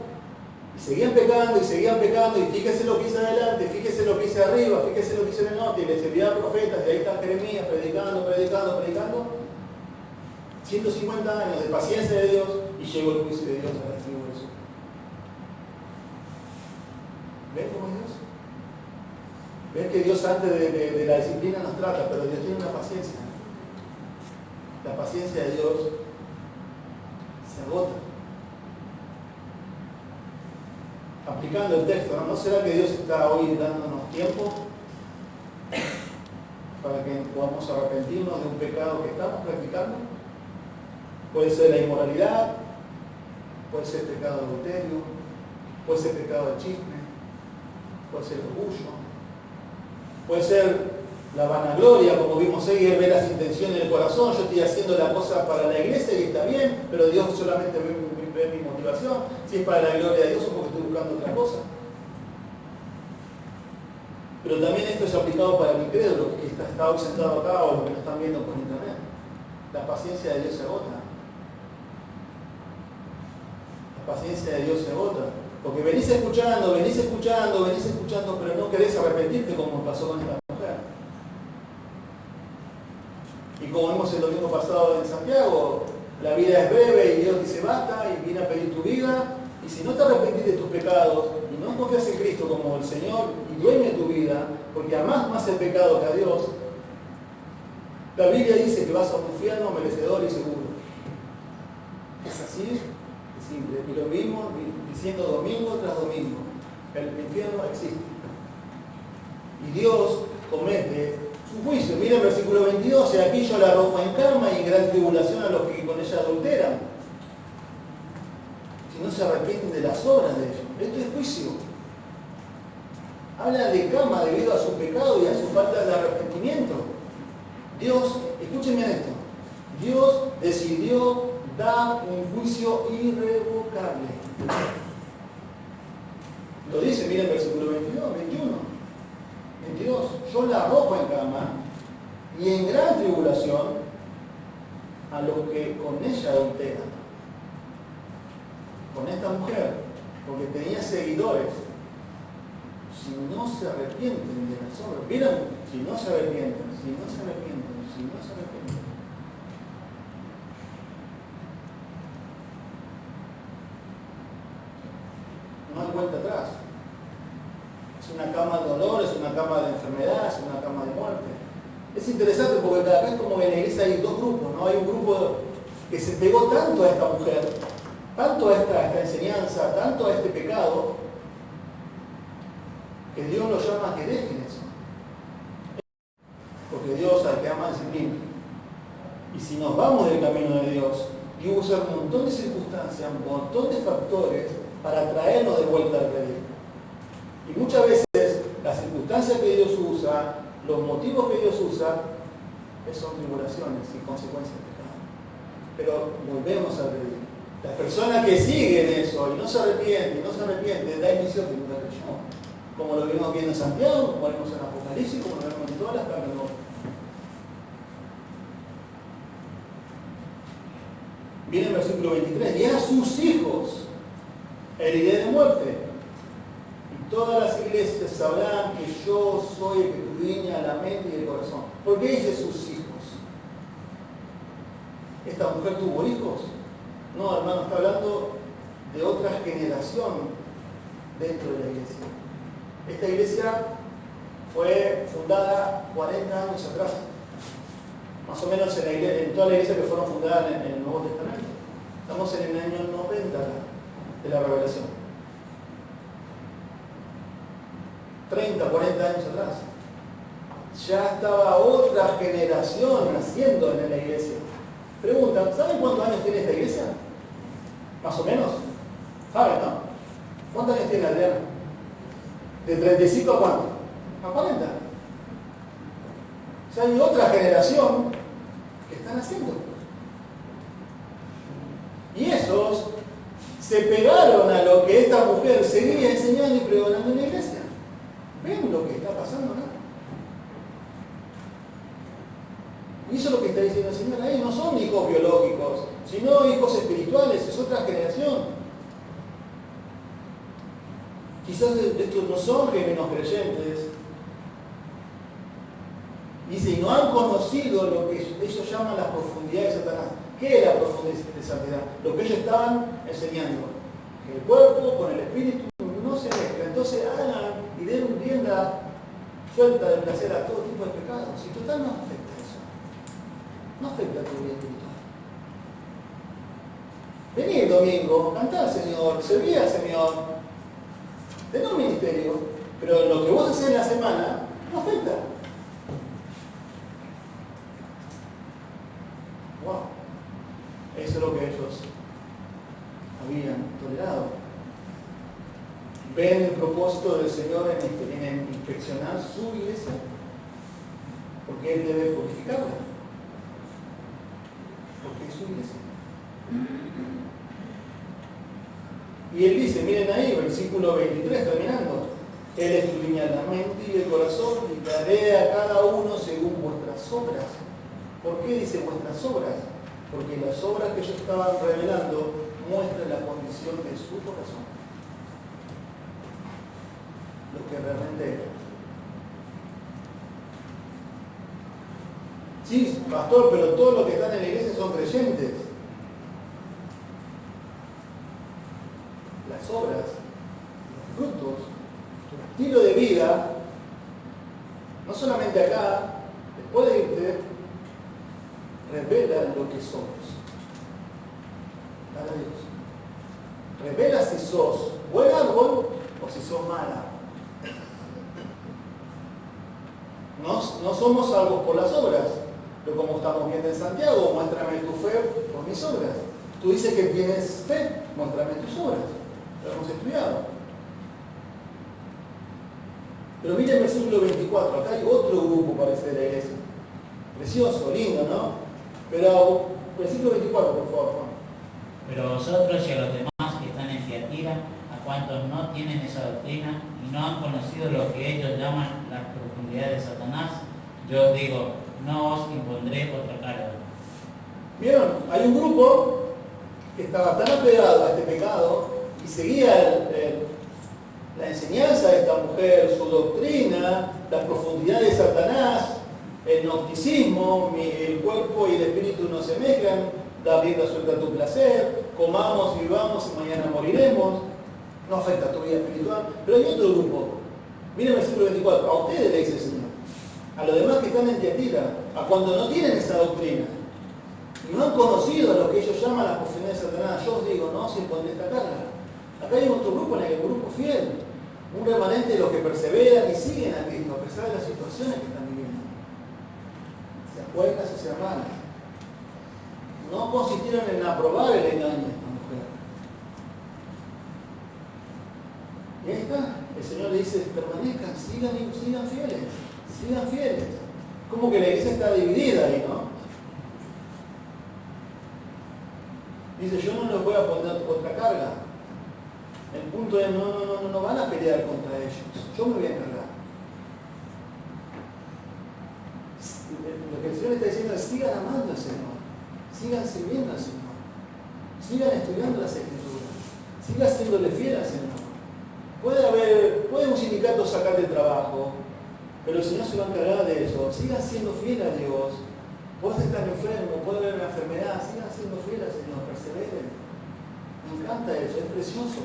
y seguían pecando, y fíjese lo que hice adelante, fíjese lo que hice arriba, fíjese lo que hice en el norte, y les enviaba profetas, y ahí está Jeremías predicando. 150 años de paciencia de Dios, y llegó el juicio de Dios a la tribu del sur. ¿Ven cómo es Dios? Ven que Dios antes de la disciplina nos trata, pero Dios tiene una paciencia. La paciencia de Dios se agota. Aplicando el texto, ¿no será que Dios está hoy dándonos tiempo para que podamos arrepentirnos de un pecado que estamos practicando? Puede ser la inmoralidad, puede ser pecado de adulterio, puede ser pecado de chisme, puede ser orgullo, puede ser la vanagloria, como vimos ahí, ver las intenciones del corazón. Yo estoy haciendo la cosa para la iglesia y está bien, pero Dios solamente ve mi motivación. Si es para la gloria de Dios o porque estoy buscando otra cosa. Pero también esto es aplicado para el incrédulo, que está hoy sentado acá o los que nos están viendo por internet. La paciencia de Dios se agota. La paciencia de Dios se agota. Porque venís escuchando, pero no querés arrepentirte como pasó con esta mujer. Y como vimos el domingo pasado en Santiago, la vida es breve y Dios dice basta y viene a pedir tu vida. Y si no te arrepentís de tus pecados y no confías en Cristo como el Señor y dueño de tu vida, porque amás más el pecado que a Dios, la Biblia dice que vas a un infierno merecedor y seguro. Es así, es simple. Y lo vimos diciendo domingo tras domingo. El infierno existe. Y Dios comete su juicio. Mira el versículo 22, y aquí yo la arrojo en cama y en gran tribulación a los que con ella adulteran. Si no se arrepienten de las obras de ellos. Esto es juicio. Habla de cama debido a su pecado y a su falta de arrepentimiento. Dios, escúchenme esto, Dios decidió dar un juicio irrevocable. Lo dice, mira el versículo 22, 21. 22, yo la arrojo en cama y en gran tribulación a los que con ella adulteran. Con esta mujer, porque tenía seguidores, si no se arrepienten de las obras, ¿vieron? Si no se arrepienten. No hay vuelta atrás. Es una cama de dolor, es una cama de enfermedad, es una cama de muerte. Es interesante porque cada vez como en la iglesia hay dos grupos, ¿no? Hay un grupo que se pegó tanto a esta mujer, tanto a esta enseñanza, tanto a este pecado, que Dios los llama a que dejen eso. Porque Dios al que ama disciplina. Y si nos vamos del camino de Dios, Dios usa un montón de circunstancias, un montón de factores para traernos de vuelta al redil. Y muchas veces las circunstancias que Dios usa, los motivos que Dios usa, son tribulaciones y consecuencias de pecado. Pero volvemos al redil. La persona que sigue en eso y no se arrepiente, da inicio que nunca creyó. Como lo vimos viendo en Santiago, como lo vimos en Apocalipsis, como lo vimos en todas las cartas. Viene el versículo 23, y a sus hijos heriré de muerte. Y todas las iglesias sabrán que yo soy el que escudriña la mente y el corazón. ¿Por qué dice sus hijos? ¿Esta mujer tuvo hijos? No, hermano, está hablando de otra generación dentro de la iglesia. Esta iglesia fue fundada 40 años atrás, más o menos en toda la iglesia que fueron fundadas en el Nuevo Testamento. Estamos en el año 90 de la revelación. 30, 40 años atrás. Ya estaba otra generación naciendo en la iglesia. Preguntan, ¿saben cuántos años tiene esta iglesia? Más o menos. ¿Saben, no? ¿Cuántos años tiene Adriana? ¿De 35 a cuánto? A 40. O sea, hay otra generación que están haciendo. Y esos se pegaron a lo que esta mujer seguía enseñando y pregonando en la iglesia. ¿Ven lo que está pasando acá? Y eso es lo que está diciendo el Señor ahí. No son hijos biológicos, sino hijos espirituales. Es otra generación. Quizás estos no son genuinos creyentes. Dice, y no han conocido lo que ellos llaman la profundidad de Satanás. ¿Qué es la profundidad de Satanás? Lo que ellos estaban enseñando. Que el cuerpo con el espíritu no se mezcla. Entonces hagan y den rienda suelta de placer a todo tipo de pecados. Y total no afecta eso. No afecta a tu vida espiritual. Vení el domingo, cantá al Señor, serví al Señor. Tenés un ministerio, pero lo que vos haces en la semana no afecta. Wow. Eso es lo que ellos habían tolerado. ¿Ven el propósito del Señor en inspeccionar su iglesia? Porque Él debe purificarla. Porque es su iglesia. Y Él dice, miren ahí, versículo 23, terminando. Él escudriña la mente y el corazón y daré a cada uno según vuestras obras. ¿Por qué dice vuestras obras? Porque las obras que ellos estaban revelando muestre la condición de su corazón, lo que realmente era. Sí, pastor, pero todos los que están en la iglesia son creyentes. Las obras, los frutos, tu estilo de vida, no solamente acá, después de irte, revela lo que somos para Dios. Revela si sos buen árbol o si sos mal árbol. No somos salvos por las obras, pero como estamos viendo en Santiago, muéstrame tu fe por mis obras. Tú dices que tienes fe, muéstrame tus obras. Lo hemos estudiado. Pero miren el versículo 24, acá hay otro grupo, parece, de la iglesia. Precioso, lindo, ¿no? Pero, versículo 24, por favor, Juan. Pero vosotros y a los demás que están en Tiatira, a cuantos no tienen esa doctrina y no han conocido lo que ellos llaman las profundidades de Satanás, yo os digo, no os impondré otra carga. ¿Vieron? Hay un grupo que estaba tan apegado a este pecado y seguía la enseñanza de esta mujer, su doctrina, las profundidades de Satanás, el gnosticismo, el cuerpo y el espíritu no se mezclan, da rienda suelta a tu placer, comamos, vivamos y mañana moriremos, no afecta a tu vida espiritual. Pero hay otro grupo, miren el versículo 24, a ustedes le dice el Señor, a los demás que están en Tiatira, a cuando no tienen esa doctrina y no han conocido a lo que ellos llaman las profundidades de Satanás, yo os digo, no os impondré esta carga. Acá hay otro grupo, en el grupo fiel, un remanente de los que perseveran y siguen a Cristo a pesar de las situaciones que están viviendo, sean buenas o sean malas. No consistieron en aprobar el engaño de esta mujer. Y ahí está, el Señor le dice, permanezcan, sigan fieles. Como que la iglesia está dividida ahí, ¿no? Dice, yo no les voy a poner otra carga. El punto es, no van a pelear contra ellos. Yo me voy a encargar. Lo que el Señor está diciendo es, sigan amando al Señor. Sigan sirviendo al Señor. Sigan estudiando las Escrituras. Sigan siéndole fiel al Señor. Puede un sindicato sacar del trabajo, pero el Señor se va a encargar de eso. Sigan siendo fieles a Dios. Puedes estar enfermo, puede haber una enfermedad, sigan siendo fieles al Señor, perseveren. Me encanta eso, es precioso.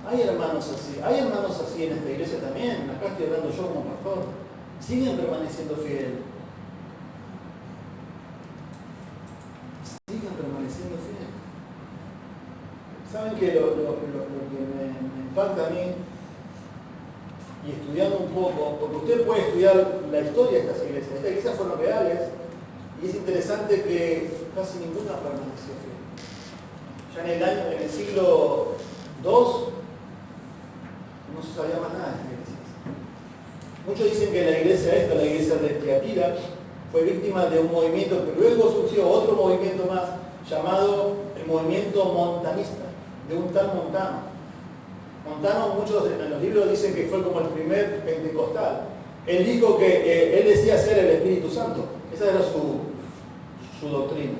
Hay hermanos así en esta iglesia también. Acá estoy hablando yo como pastor. Siguen permaneciendo fieles. Sigan permaneciendo fieles. ¿Saben que lo que me impacta a mí? Y estudiando un poco, porque usted puede estudiar la historia de estas iglesias. Estas iglesias fueron reales y es interesante que casi ninguna permaneció fiel. Ya en el siglo II, no se sabía más nada de estas iglesias. Muchos dicen que la iglesia de Tiatira, fue víctima de un movimiento que luego surgió otro movimiento más llamado el movimiento montanista, de un tal Montano. Montano, muchos en los libros dicen que fue como el primer pentecostal. Él dijo que él decía ser el Espíritu Santo. Esa era su doctrina.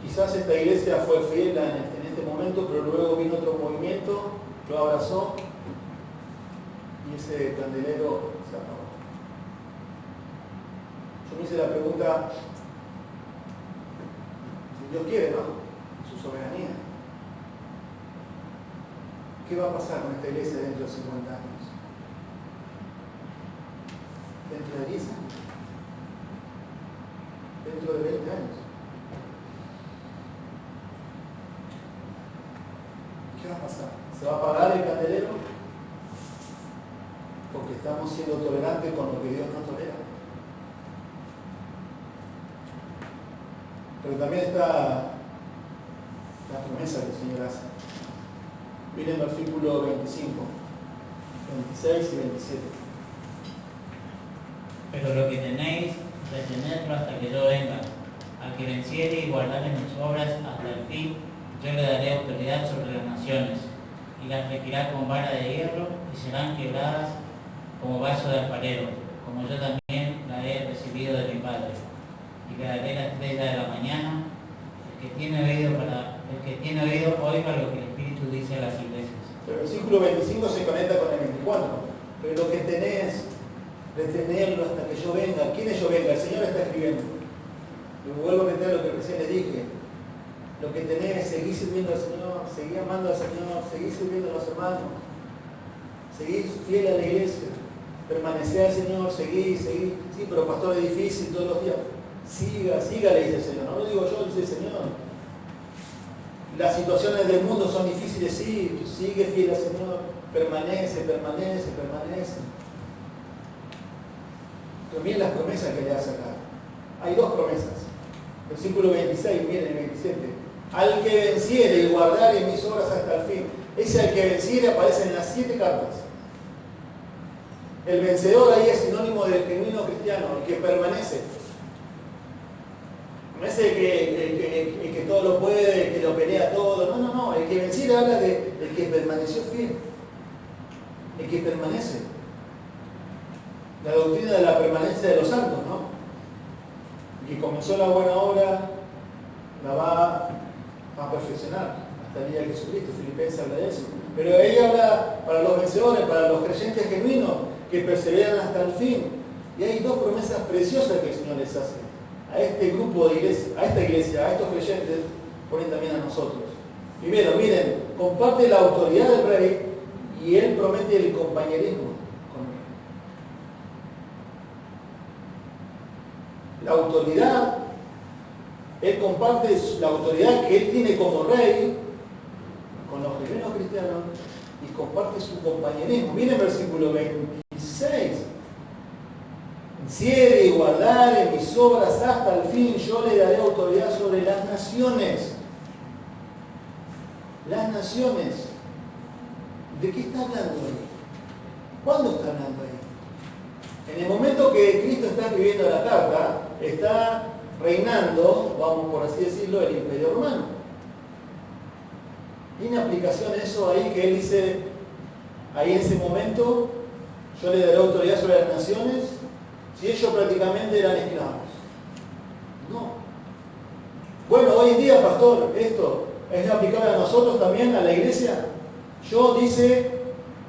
Quizás esta iglesia fue fiel en este momento, pero luego vino otro movimiento, lo abrazó y ese candelero se apagó. Yo me hice la pregunta, si Dios quiere, ¿no? Su soberanía. ¿Qué va a pasar con esta iglesia dentro de 50 años? ¿Dentro de 10 años? ¿Dentro de 20 años? ¿Qué va a pasar? ¿Se va a apagar el candelero? Porque estamos siendo tolerantes con lo que Dios no tolera. Pero también está la promesa que el Señor hace. Miren el versículo 25, 26 y 27. Pero lo que tenéis, retenedlo hasta que yo venga. Al que venciere y guardare mis obras hasta el fin, yo le daré autoridad sobre las naciones, y las regirá con vara de hierro, y serán quebradas como vaso de alfarero, como yo también la he recibido de mi Padre. y que daré la estrella de la mañana. El que tiene oído, oiga lo que el Espíritu dice a las iglesias. Pero el versículo 25 se conecta con el 24. Pero lo que tenés, retenerlo hasta que yo venga. ¿Quién es yo venga? El Señor está escribiendo. Y vuelvo a meter lo que recién les dije. Lo que tenés, seguir sirviendo al Señor, seguir amando al Señor, seguir sirviendo a los hermanos, seguir fiel a la iglesia, permanecer al Señor, seguir. Sí, pero pastor, es difícil todos los días. Siga, le dice el Señor. No lo digo yo, dice el Señor. Las situaciones del mundo son difíciles, sí, sigue fiel al Señor, permanece. Pero miren las promesas que le hace acá. Hay dos promesas. Versículo 26, miren el 27. Al que venciere y guardare mis obras hasta el fin. Ese al que venciere aparece en las 7 cartas. El vencedor ahí es sinónimo del genuino cristiano, el que permanece. No es el que todo lo puede, el que lo pelea todo. No. El que venciere habla de el que permaneció fiel. El que permanece. La doctrina de la permanencia de los santos, ¿no? El que comenzó la buena obra la va a perfeccionar hasta el día de Jesucristo. Filipenses habla de eso. Pero ella habla para los vencedores, para los creyentes genuinos que perseveran hasta el fin. Y hay dos promesas preciosas que el Señor les hace a este grupo de iglesia, a esta iglesia, a estos creyentes, ponen también a nosotros. Primero, miren, comparte la autoridad del rey y él promete el compañerismo con él. La autoridad, él comparte la autoridad que él tiene como rey con los genuinos cristianos y comparte su compañerismo. Miren el versículo 26. Venciere y guardare mis obras hasta el fin, yo le daré autoridad sobre las naciones. Las naciones. ¿De qué está hablando ahí? ¿Cuándo está hablando ahí? En el momento que Cristo está escribiendo la carta, está reinando, vamos por así decirlo, el Imperio Romano. ¿Tiene aplicación eso ahí que él dice, ahí en ese momento, yo le daré autoridad sobre las naciones? Si ellos prácticamente eran esclavos. No. Bueno, hoy en día, pastor, esto es aplicable a nosotros también, a la iglesia. Yo, dice,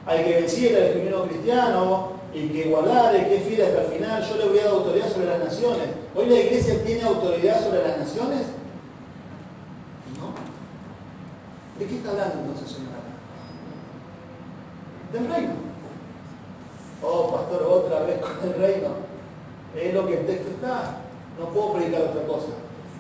al que venciera el genuino cristiano y que guardare, que es fiel hasta el final, yo le voy a dar autoridad sobre las naciones. ¿Hoy la iglesia tiene autoridad sobre las naciones? No. ¿De qué está hablando entonces, señora? Del reino. Oh, pastor, otra vez con el reino. Es lo que el texto está. No puedo predicar otra cosa.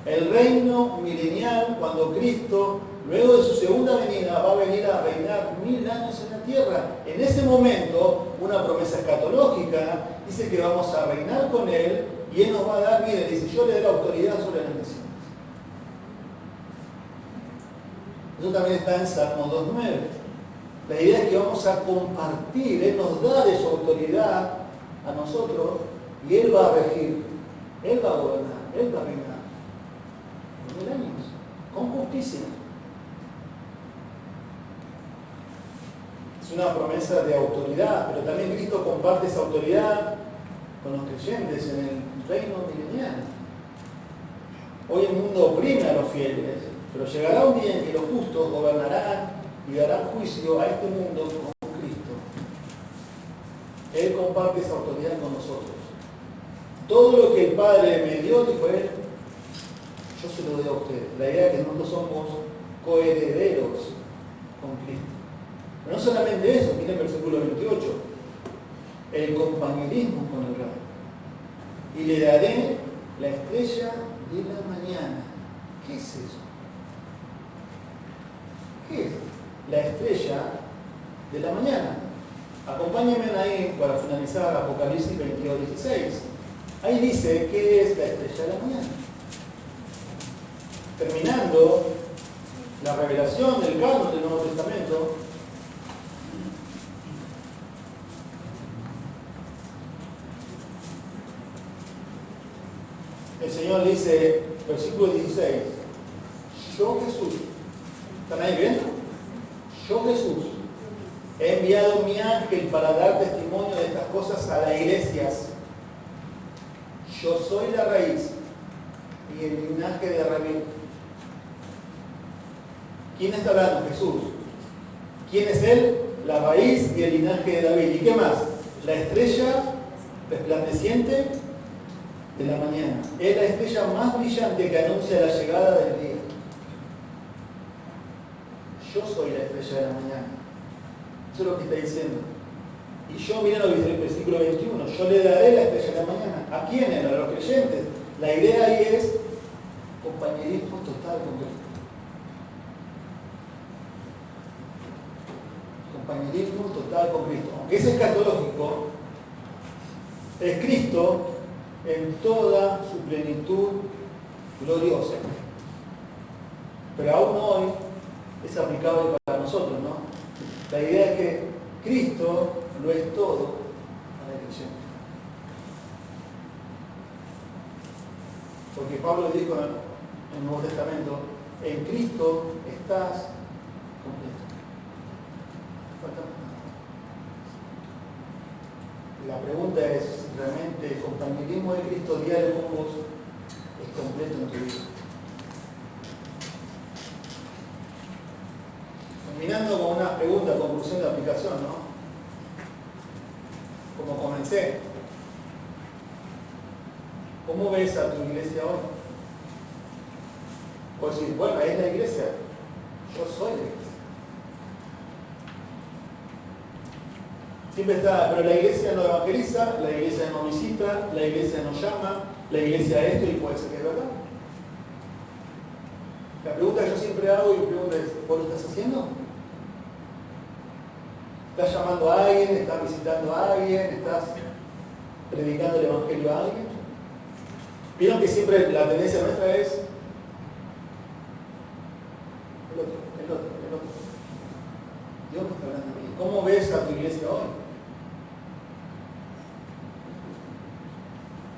El reino milenial, cuando Cristo, luego de su segunda venida, va a venir a reinar 1000 años en la tierra. En ese momento, una promesa escatológica dice que vamos a reinar con Él y Él nos va a dar, mire, dice, yo le doy la autoridad sobre las naciones. Eso también está en Salmo 2:9. La idea es que vamos a compartir, Él nos da de su autoridad a nosotros y Él va a regir, Él va a gobernar, Él va a reinar. 1000 años, con justicia. Es una promesa de autoridad, pero también Cristo comparte esa autoridad con los creyentes en el reino milenial. Hoy el mundo oprime a los fieles, pero llegará un día en que los justos gobernarán y darán juicio a este mundo con Cristo. Él comparte esa autoridad con nosotros. Todo lo que el Padre me dio, dijo Él, yo se lo doy a ustedes. La idea es que nosotros somos coherederos con Cristo. Pero no solamente eso, miren el versículo 28, el compañerismo con el Rey. Y le daré la estrella de la mañana. ¿Qué es eso? ¿Qué es? La estrella de la mañana. Acompáñenme ahí para finalizar Apocalipsis 22:16. Ahí dice qué es la estrella de la mañana. Terminando la revelación del canon del Nuevo Testamento, el Señor dice, versículo 16, yo Jesús, ¿están ahí viendo? Yo Jesús, he enviado mi ángel para dar testimonio de estas cosas a las iglesias. Yo soy la raíz y el linaje de Rabí. ¿Quién está hablando? Jesús. ¿Quién es él? La raíz y el linaje de David. ¿Y qué más? La estrella resplandeciente de la mañana. Es la estrella más brillante que anuncia la llegada del día. Yo soy la estrella de la mañana. Eso es lo que está diciendo. Y yo, miren lo que dice el versículo 21, yo le daré la estrella de la mañana. ¿A quiénes? A los creyentes. La idea ahí es compañerismo total con Cristo. Compañerismo total con Cristo. Aunque es escatológico, es Cristo en toda su plenitud gloriosa. Pero aún hoy es aplicable para nosotros, ¿no? La idea es que Cristo lo es todo para el creyente. Porque Pablo dijo en el Nuevo Testamento, en Cristo estás completo. La pregunta es, ¿realmente el compañerismo de Cristo diario con vos es completo en tu vida? Terminando con una pregunta, conclusión de aplicación, ¿no? Como comencé, ¿cómo ves a tu iglesia hoy? Puedes decir, bueno, es la iglesia, yo soy la iglesia. Siempre está, pero la iglesia no evangeliza, la iglesia no visita, la iglesia no llama, la iglesia esto, y puede ser que es verdad. La pregunta que yo siempre hago y pregunto es, ¿vos lo estás haciendo? ¿Estás llamando a alguien? ¿Estás visitando a alguien? ¿Estás predicando el evangelio a alguien? Vieron que siempre la tendencia nuestra es el otro. Dios me está hablando a mí. ¿Cómo ves a tu iglesia hoy?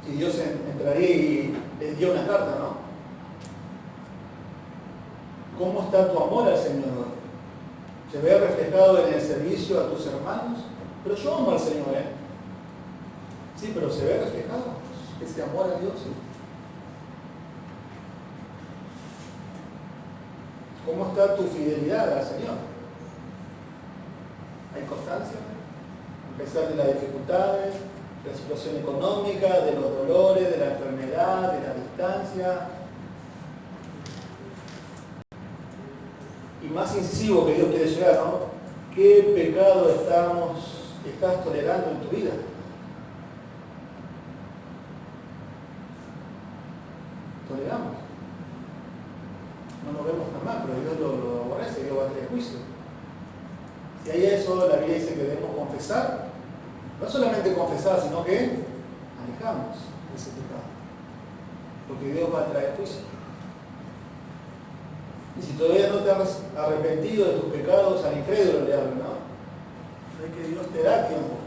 Si Dios entraría y les dio una carta, ¿no? ¿Cómo está tu amor al Señor hoy? ¿Se ve reflejado en el servicio a tus hermanos? Pero yo amo al Señor, ¿eh? Sí, pero ¿se ve reflejado ese amor a Dios? ¿Cómo está tu fidelidad al Señor? ¿Hay constancia? A pesar de las dificultades, de la situación económica, de los dolores, de la enfermedad, de la distancia. Y más incisivo que Dios quiere llegar, ¿no? ¿Qué pecado estás tolerando en tu vida? Toleramos. No nos vemos tan mal, pero Dios lo aborrece, Dios va a traer juicio. Si hay eso, la Biblia dice que debemos confesar, no solamente confesar, sino que alejamos ese pecado. Porque Dios va a traer juicio. Y si todavía no te has arrepentido de tus pecados, al incrédulo le hablo, ¿no? Es que Dios te da tiempo.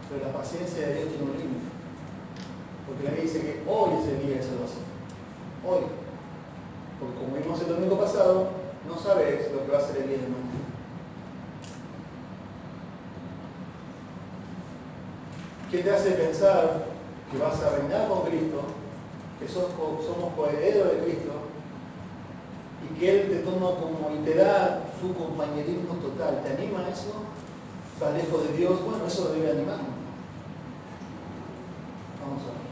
Pero la paciencia de Dios tiene un límite. Porque la Biblia dice que hoy es el día de salvación. Hoy. Porque como vimos el domingo pasado, no sabes lo que va a ser el día de mañana. ¿Qué te hace pensar que vas a reinar con Cristo, que somos coherederos de Cristo, y que Él te toma como y te da su compañerismo total? ¿Te anima eso? ¿Estás lejos de Dios? Bueno, eso debe animarnos. Vamos a ver.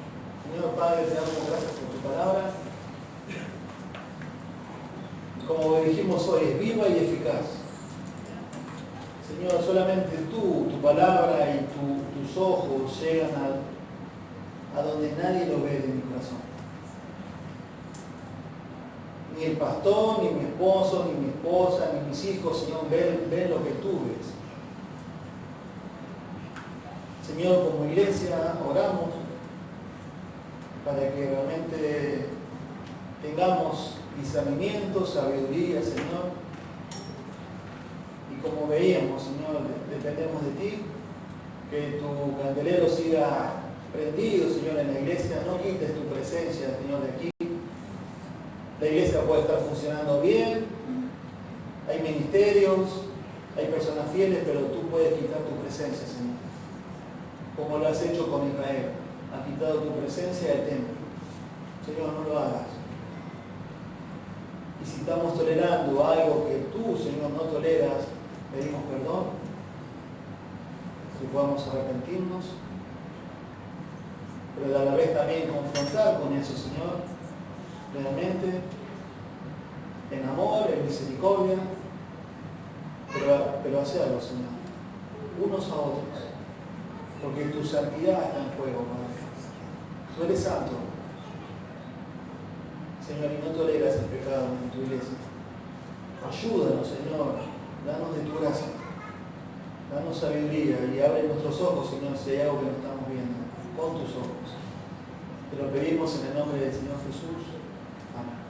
Señor Padre, te damos gracias por tu palabra. Como dijimos hoy, es viva y eficaz. Señor, solamente tú, tu palabra y tus ojos llegan a donde nadie lo ve de mi corazón. Ni el pastor, ni mi esposo, ni mi esposa, ni mis hijos, Señor, ven lo que tú ves. Señor, como iglesia oramos para que realmente tengamos discernimiento, sabiduría, Señor. Y como veíamos, Señor, dependemos de ti, que tu candelero siga prendido, Señor, en la iglesia. No quites tu presencia, Señor, de aquí. La iglesia puede estar funcionando bien, hay ministerios, hay personas fieles, pero tú puedes quitar tu presencia, Señor. Como lo has hecho con Israel. Has quitado tu presencia del templo. Señor, no lo hagas. Y si estamos tolerando algo que tú, Señor, no toleras, pedimos perdón, que podamos arrepentirnos, pero a la vez también confrontar con eso, Señor, realmente, en amor, en misericordia, pero hacerlo, Señor, unos a otros, porque tu santidad está en juego, Padre. Tú eres santo, Señor, y no toleras el pecado en tu iglesia. Ayúdanos, Señor, danos de tu gracia, danos sabiduría y abre nuestros ojos, Señor, si hay algo que no estamos viendo, con tus ojos. Te lo pedimos en el nombre del Señor Jesús. Amén.